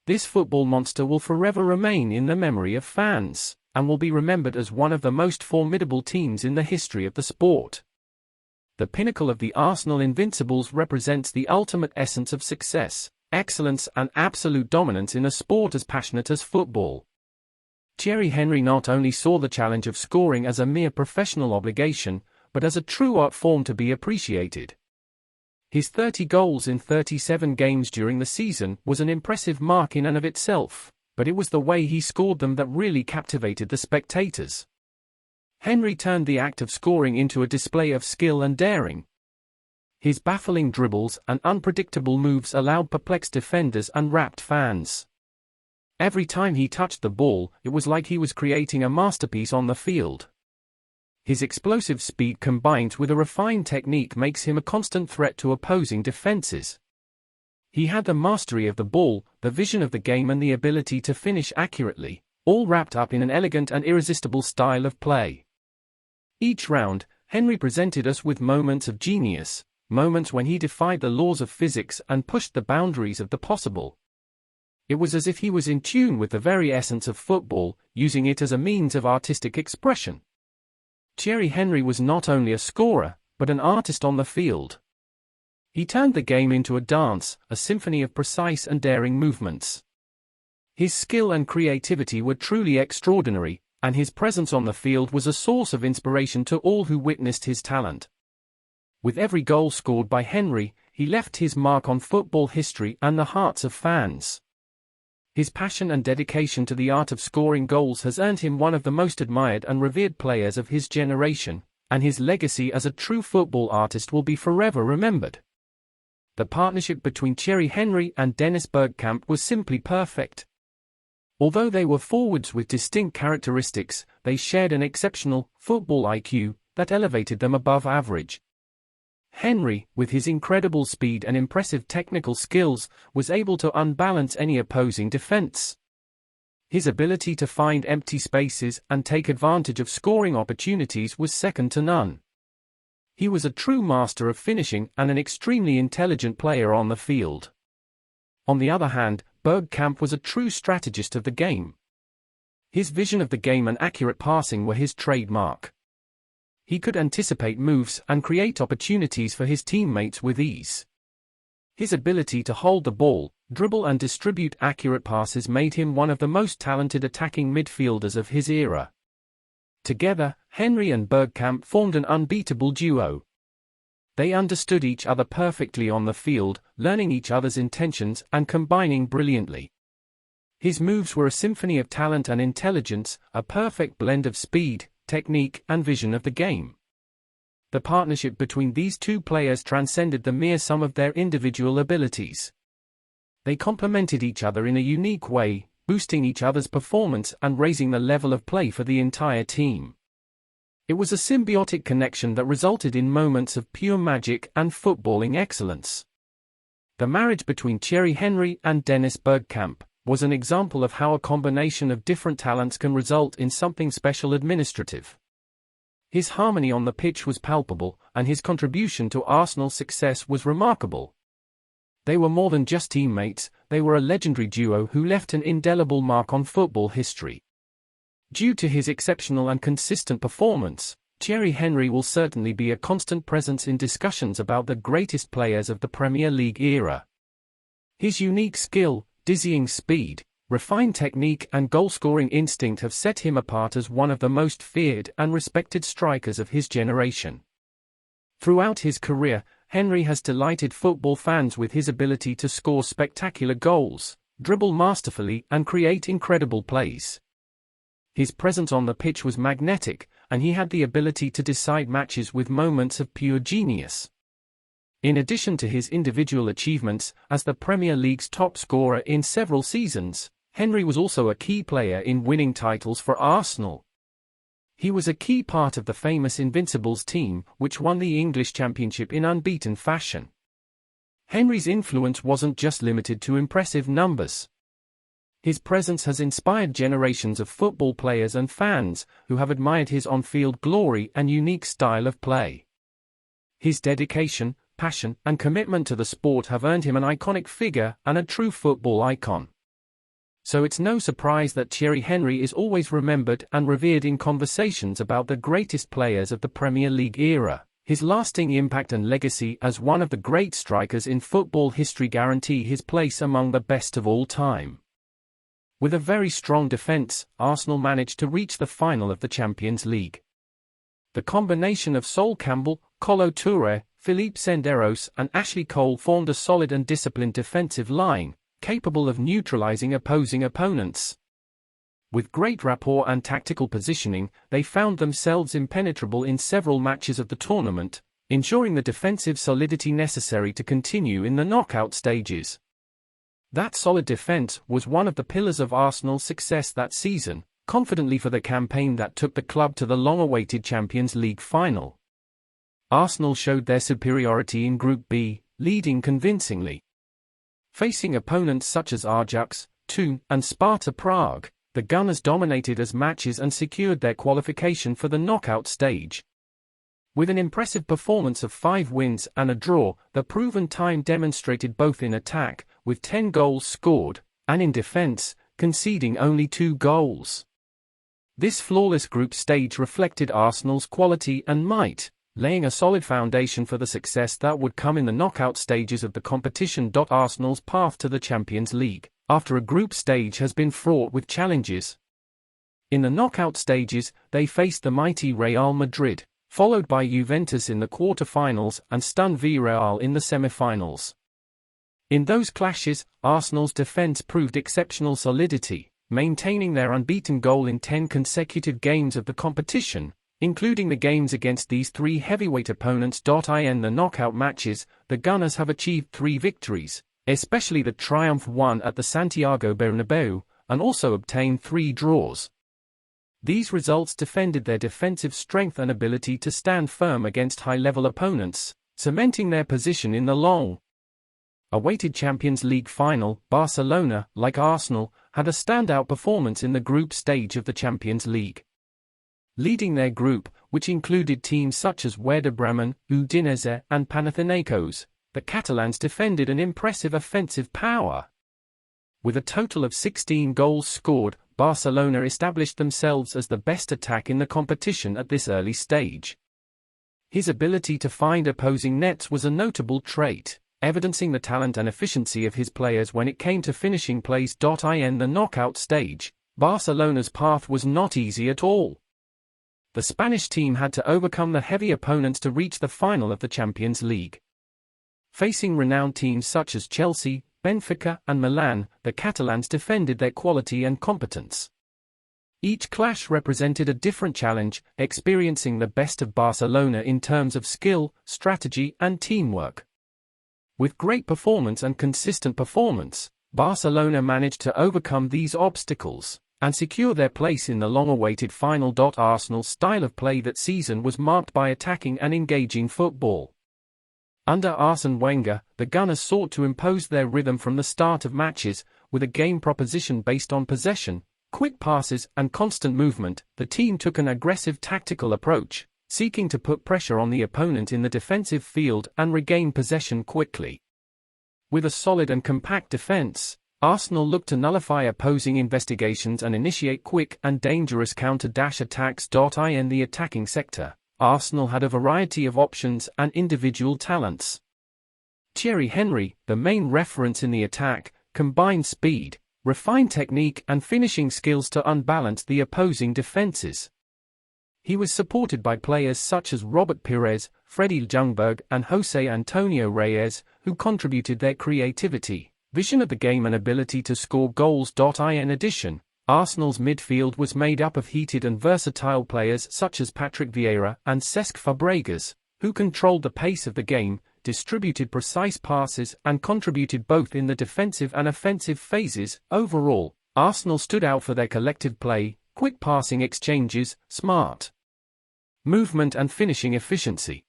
This football monster will forever remain in the memory of fans, and will be remembered as one of the most formidable teams in the history of the sport. The pinnacle of the Arsenal Invincibles represents the ultimate essence of success, excellence and absolute dominance in a sport as passionate as football. Thierry Henry not only saw the challenge of scoring as a mere professional obligation, but as a true art form to be appreciated. His 30 goals in 37 games during the season was an impressive mark in and of itself, but it was the way he scored them that really captivated the spectators. Henry turned the act of scoring into a display of skill and daring. His baffling dribbles and unpredictable moves allowed perplexed defenders and rapt fans. Every time he touched the ball, it was like he was creating a masterpiece on the field. His explosive speed combined with a refined technique makes him a constant threat to opposing defenses. He had the mastery of the ball, the vision of the game and the ability to finish accurately, all wrapped up in an elegant and irresistible style of play. Each round, Henry presented us with moments of genius, moments when he defied the laws of physics and pushed the boundaries of the possible. It was as if he was in tune with the very essence of football, using it as a means of artistic expression. Thierry Henry was not only a scorer, but an artist on the field. He turned the game into a dance, a symphony of precise and daring movements. His skill and creativity were truly extraordinary, and his presence on the field was a source of inspiration to all who witnessed his talent. With every goal scored by Henry, he left his mark on football history and the hearts of fans. His passion and dedication to the art of scoring goals has earned him one of the most admired and revered players of his generation, and his legacy as a true football artist will be forever remembered. The partnership between Thierry Henry and Dennis Bergkamp was simply perfect. Although they were forwards with distinct characteristics, they shared an exceptional football IQ that elevated them above average. Henry, with his incredible speed and impressive technical skills, was able to unbalance any opposing defense. His ability to find empty spaces and take advantage of scoring opportunities was second to none. He was a true master of finishing and an extremely intelligent player on the field. On the other hand, Bergkamp was a true strategist of the game. His vision of the game and accurate passing were his trademark. He could anticipate moves and create opportunities for his teammates with ease. His ability to hold the ball, dribble and distribute accurate passes made him one of the most talented attacking midfielders of his era. Together, Henry and Bergkamp formed an unbeatable duo. They understood each other perfectly on the field, learning each other's intentions and combining brilliantly. His moves were a symphony of talent and intelligence, a perfect blend of speed, technique and vision of the game. The partnership between these two players transcended the mere sum of their individual abilities. They complemented each other in a unique way, boosting each other's performance and raising the level of play for the entire team. It was a symbiotic connection that resulted in moments of pure magic and footballing excellence. The marriage between Thierry Henry and Dennis Bergkamp was an example of how a combination of different talents can result in something special administrative. His harmony on the pitch was palpable, and his contribution to Arsenal's success was remarkable. They were more than just teammates, they were a legendary duo who left an indelible mark on football history. Due to his exceptional and consistent performance, Thierry Henry will certainly be a constant presence in discussions about the greatest players of the Premier League era. His unique skill, dizzying speed, refined technique and goal-scoring instinct have set him apart as one of the most feared and respected strikers of his generation. Throughout his career, Henry has delighted football fans with his ability to score spectacular goals, dribble masterfully and create incredible plays. His presence on the pitch was magnetic, and he had the ability to decide matches with moments of pure genius. In addition to his individual achievements as the Premier League's top scorer in several seasons, Henry was also a key player in winning titles for Arsenal. He was a key part of the famous Invincibles team, which won the English Championship in unbeaten fashion. Henry's influence wasn't just limited to impressive numbers. His presence has inspired generations of football players and fans, who have admired his on-field glory and unique style of play. His dedication, passion, and commitment to the sport have earned him an iconic figure and a true football icon. So it's no surprise that Thierry Henry is always remembered and revered in conversations about the greatest players of the Premier League era. His lasting impact and legacy as one of the great strikers in football history guarantee his place among the best of all time. With a very strong defense, Arsenal managed to reach the final of the Champions League. The combination of Sol Campbell, Kolo Touré, Philippe Senderos and Ashley Cole formed a solid and disciplined defensive line, capable of neutralizing opposing opponents. With great rapport and tactical positioning, they found themselves impenetrable in several matches of the tournament, ensuring the defensive solidity necessary to continue in the knockout stages. That solid defense was one of the pillars of Arsenal's success that season, confidently for the campaign that took the club to the long-awaited Champions League final. Arsenal showed their superiority in Group B, leading convincingly. Facing opponents such as Ajax, Thun, and Sparta Prague, the Gunners dominated as matches and secured their qualification for the knockout stage. With an impressive performance of 5 wins and a draw, the proven time demonstrated both in attack, with 10 goals scored, and in defense, conceding only 2 goals. This flawless group stage reflected Arsenal's quality and might, laying a solid foundation for the success that would come in the knockout stages of the competition. Arsenal's path to the Champions League, after a group stage, has been fraught with challenges. In the knockout stages, they faced the mighty Real Madrid, followed by Juventus in the quarter-finals and stunned Villarreal in the semi-finals. In those clashes, Arsenal's defense proved exceptional solidity, maintaining their unbeaten goal in 10 consecutive games of the competition, including the games against these 3 heavyweight opponents. In the knockout matches, the Gunners have achieved 3 victories, especially the triumph won at the Santiago Bernabeu, and also obtained 3 draws. These results defended their defensive strength and ability to stand firm against high-level opponents, cementing their position in the long-awaited Champions League final. Barcelona, like Arsenal, had a standout performance in the group stage of the Champions League. Leading their group, which included teams such as Werder Bremen, Udinese, and Panathinaikos, the Catalans defended an impressive offensive power. With a total of 16 goals scored, Barcelona established themselves as the best attack in the competition at this early stage. His ability to find opposing nets was a notable trait, evidencing the talent and efficiency of his players when it came to finishing plays. In the knockout stage, Barcelona's path was not easy at all. The Spanish team had to overcome the heavy opponents to reach the final of the Champions League. Facing renowned teams such as Chelsea, Benfica, and Milan, the Catalans defended their quality and competence. Each clash represented a different challenge, experiencing the best of Barcelona in terms of skill, strategy, and teamwork. With great performance and consistent performance, Barcelona managed to overcome these obstacles and secure their place in the long-awaited final. Arsenal's style of play that season was marked by attacking and engaging football. Under Arsene Wenger, the Gunners sought to impose their rhythm from the start of matches, with a game proposition based on possession, quick passes, and constant movement. The team took an aggressive tactical approach, seeking to put pressure on the opponent in the defensive field and regain possession quickly. With a solid and compact defense, Arsenal looked to nullify opposing investigations and initiate quick and dangerous counter-attacks. In the attacking sector, Arsenal had a variety of options and individual talents. Thierry Henry, the main reference in the attack, combined speed, refined technique and finishing skills to unbalance the opposing defenses. He was supported by players such as Robert Pires, Freddie Ljungberg, and Jose Antonio Reyes, who contributed their creativity, vision of the game and ability to score goals. In addition, Arsenal's midfield was made up of heated and versatile players such as Patrick Vieira and Cesc Fabregas, who controlled the pace of the game, distributed precise passes, and contributed both in the defensive and offensive phases. Overall, Arsenal stood out for their collective play, quick passing exchanges, smart movement, and finishing efficiency.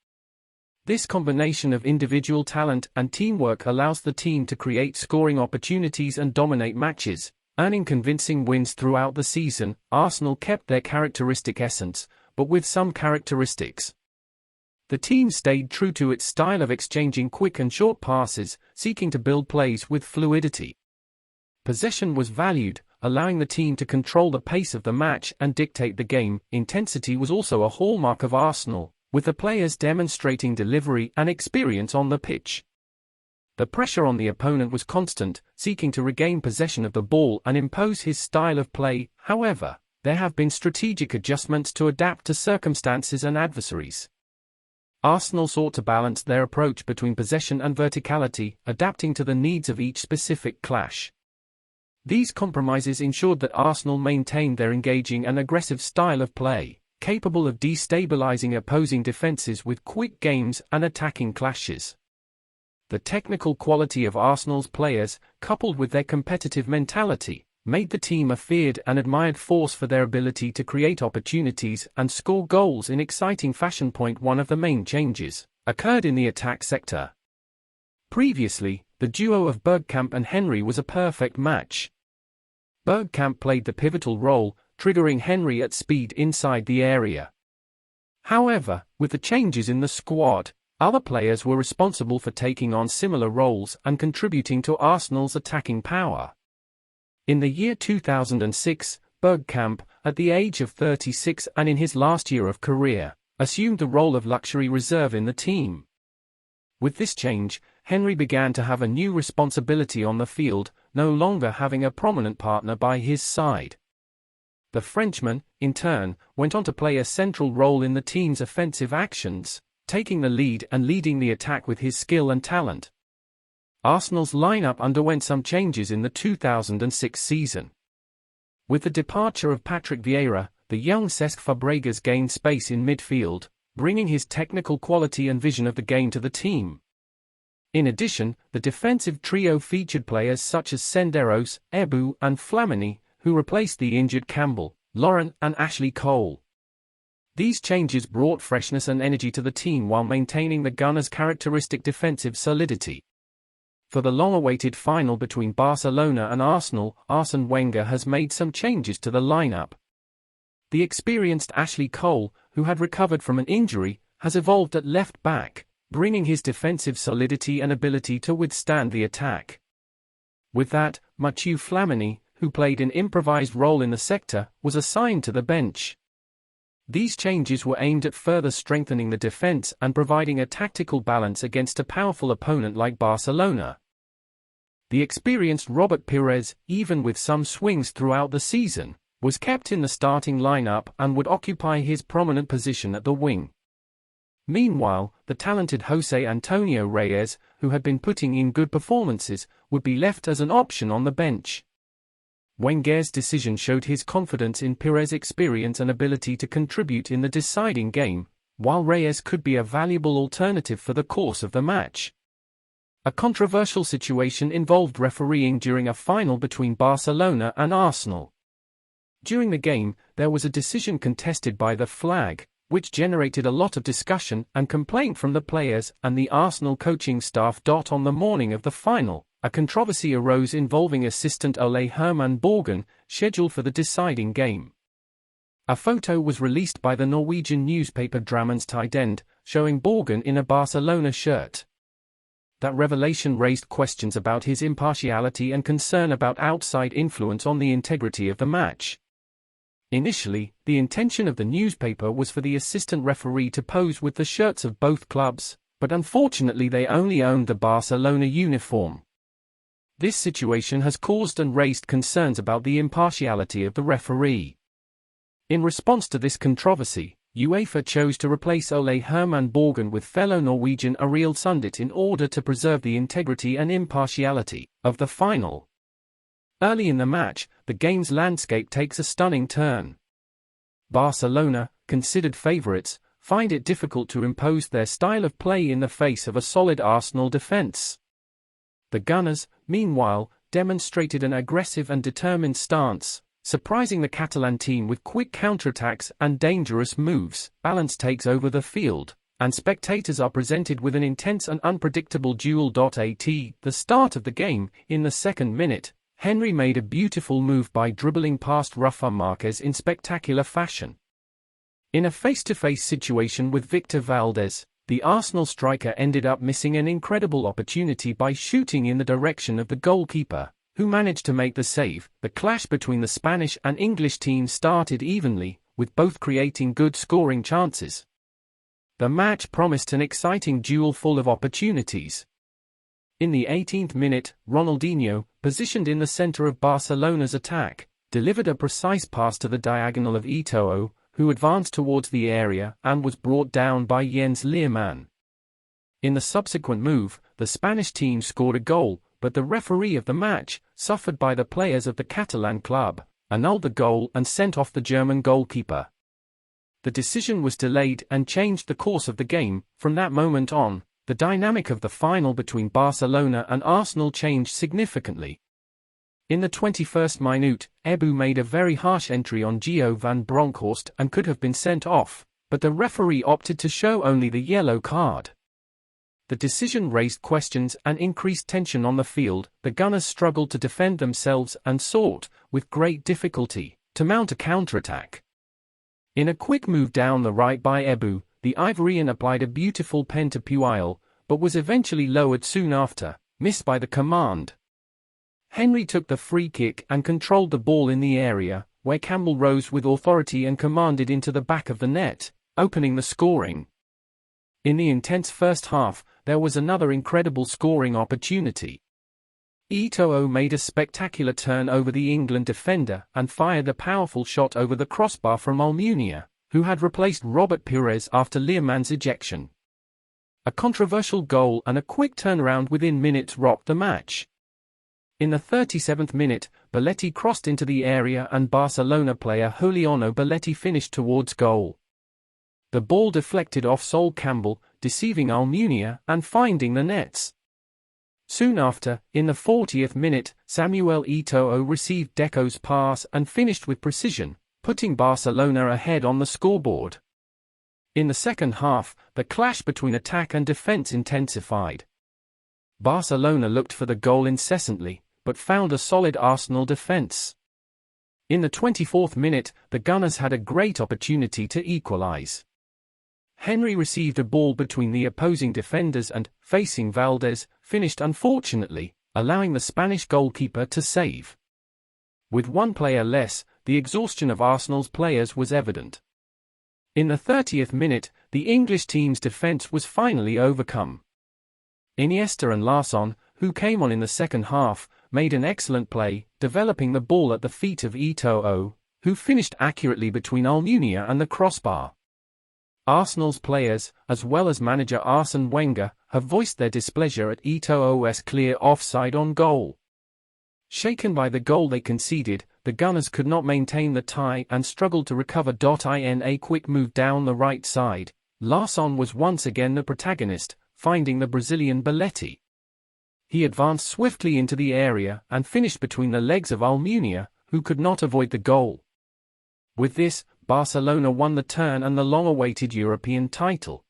This combination of individual talent and teamwork allows the team to create scoring opportunities and dominate matches, earning convincing wins throughout the season. Arsenal kept their characteristic essence, but with some characteristics. The team stayed true to its style of exchanging quick and short passes, seeking to build plays with fluidity. Possession was valued, allowing the team to control the pace of the match and dictate the game. Intensity was also a hallmark of Arsenal, with the players demonstrating delivery and experience on the pitch. The pressure on the opponent was constant, seeking to regain possession of the ball and impose his style of play. However, there have been strategic adjustments to adapt to circumstances and adversaries. Arsenal sought to balance their approach between possession and verticality, adapting to the needs of each specific clash. These compromises ensured that Arsenal maintained their engaging and aggressive style of play, capable of destabilizing opposing defenses with quick games and attacking clashes. The technical quality of Arsenal's players, coupled with their competitive mentality, made the team a feared and admired force for their ability to create opportunities and score goals in exciting fashion. One of the main changes occurred in the attack sector. Previously, the duo of Bergkamp and Henry was a perfect match. Bergkamp played the pivotal role, triggering Henry at speed inside the area. However, with the changes in the squad, other players were responsible for taking on similar roles and contributing to Arsenal's attacking power. In the year 2006, Bergkamp, at the age of 36 and in his last year of career, assumed the role of luxury reserve in the team. With this change, Henry began to have a new responsibility on the field, no longer having a prominent partner by his side. The Frenchman, in turn, went on to play a central role in the team's offensive actions, taking the lead and leading the attack with his skill and talent. Arsenal's lineup underwent some changes in the 2006 season. With the departure of Patrick Vieira, the young Cesc Fabregas gained space in midfield, bringing his technical quality and vision of the game to the team. In addition, the defensive trio featured players such as Senderos, Ebu, and Flamini, who replaced the injured Campbell, Lauren, and Ashley Cole. These changes brought freshness and energy to the team while maintaining the Gunners' characteristic defensive solidity. For the long-awaited final between Barcelona and Arsenal, Arsene Wenger has made some changes to the lineup. The experienced Ashley Cole, who had recovered from an injury, has evolved at left back, bringing his defensive solidity and ability to withstand the attack. With that, Mathieu Flamini, who played an improvised role in the sector, was assigned to the bench. These changes were aimed at further strengthening the defense and providing a tactical balance against a powerful opponent like Barcelona. The experienced Robert Pires, even with some swings throughout the season, was kept in the starting lineup and would occupy his prominent position at the wing. Meanwhile, the talented José Antonio Reyes, who had been putting in good performances, would be left as an option on the bench. Wenger's decision showed his confidence in Pires' experience and ability to contribute in the deciding game, while Reyes could be a valuable alternative for the course of the match. A controversial situation involved refereeing during a final between Barcelona and Arsenal. During the game, there was a decision contested by the flag, which generated a lot of discussion and complaint from the players and the Arsenal coaching staff. On the morning of the final, a controversy arose involving assistant Ole Herman Borgen, scheduled for the deciding game. A photo was released by the Norwegian newspaper Drammens Tidende, showing Borgen in a Barcelona shirt. That revelation raised questions about his impartiality and concern about outside influence on the integrity of the match. Initially, the intention of the newspaper was for the assistant referee to pose with the shirts of both clubs, but unfortunately they only owned the Barcelona uniform. This situation has caused and raised concerns about the impartiality of the referee. In response to this controversy, UEFA chose to replace Ole Herman Borgen with fellow Norwegian Arild Sundit in order to preserve the integrity and impartiality of the final. Early in the match, the game's landscape takes a stunning turn. Barcelona, considered favourites, find it difficult to impose their style of play in the face of a solid Arsenal defence. The Gunners, meanwhile, demonstrated an aggressive and determined stance, surprising the Catalan team with quick counterattacks and dangerous moves. Balance takes over the field, and spectators are presented with an intense and unpredictable duel. At the start of the game, in the second minute, Henry made a beautiful move by dribbling past Rafa Marquez in spectacular fashion. In a face-to-face situation with Victor Valdés, the Arsenal striker ended up missing an incredible opportunity by shooting in the direction of the goalkeeper, who managed to make the save. The clash between the Spanish and English teams started evenly, with both creating good scoring chances. The match promised an exciting duel full of opportunities. In the 18th minute, Ronaldinho, positioned in the center of Barcelona's attack, delivered a precise pass to the diagonal of Eto'o, who advanced towards the area and was brought down by Jens Lehmann. In the subsequent move, the Spanish team scored a goal, but the referee of the match, suffered by the players of the Catalan club, annulled the goal and sent off the German goalkeeper. The decision was delayed and changed the course of the game. From that moment on, the dynamic of the final between Barcelona and Arsenal changed significantly. In the 21st minute, Ebu made a very harsh entry on Gio van Bronckhorst and could have been sent off, but the referee opted to show only the yellow card. The decision raised questions and increased tension on the field. The Gunners struggled to defend themselves and sought, with great difficulty, to mount a counterattack. In a quick move down the right by Ebu, the Ivorian applied a beautiful pen to Puel, but was eventually lowered soon after, missed by the command. Henry took the free kick and controlled the ball in the area, where Campbell rose with authority and commanded into the back of the net, opening the scoring. In the intense first half, there was another incredible scoring opportunity. Eto'o made a spectacular turn over the England defender and fired a powerful shot over the crossbar from Almunia, who had replaced Robert Pires after Lehmann's ejection. A controversial goal and a quick turnaround within minutes rocked the match. In the 37th minute, Belletti crossed into the area and Barcelona player Juliano Belletti finished towards goal. The ball deflected off Sol Campbell, deceiving Almunia and finding the nets. Soon after, in the 40th minute, Samuel Eto'o received Deco's pass and finished with precision, putting Barcelona ahead on the scoreboard. In the second half, the clash between attack and defense intensified. Barcelona looked for the goal incessantly, but found a solid Arsenal defense. In the 24th minute, the Gunners had a great opportunity to equalize. Henry received a ball between the opposing defenders and, facing Valdez, finished unfortunately, allowing the Spanish goalkeeper to save. With one player less, the exhaustion of Arsenal's players was evident. In the 30th minute, the English team's defense was finally overcome. Iniesta and Larsson, who came on in the second half, made an excellent play, developing the ball at the feet of Eto'o, who finished accurately between Almunia and the crossbar. Arsenal's players, as well as manager Arsene Wenger, have voiced their displeasure at Eto'o's clear offside on goal. Shaken by the goal they conceded, the Gunners could not maintain the tie and struggled to recover. In a quick move down the right side, Larsson was once again the protagonist, finding the Brazilian Belletti. He advanced swiftly into the area and finished between the legs of Almunia, who could not avoid the goal. With this, Barcelona won the turn and the long-awaited European title.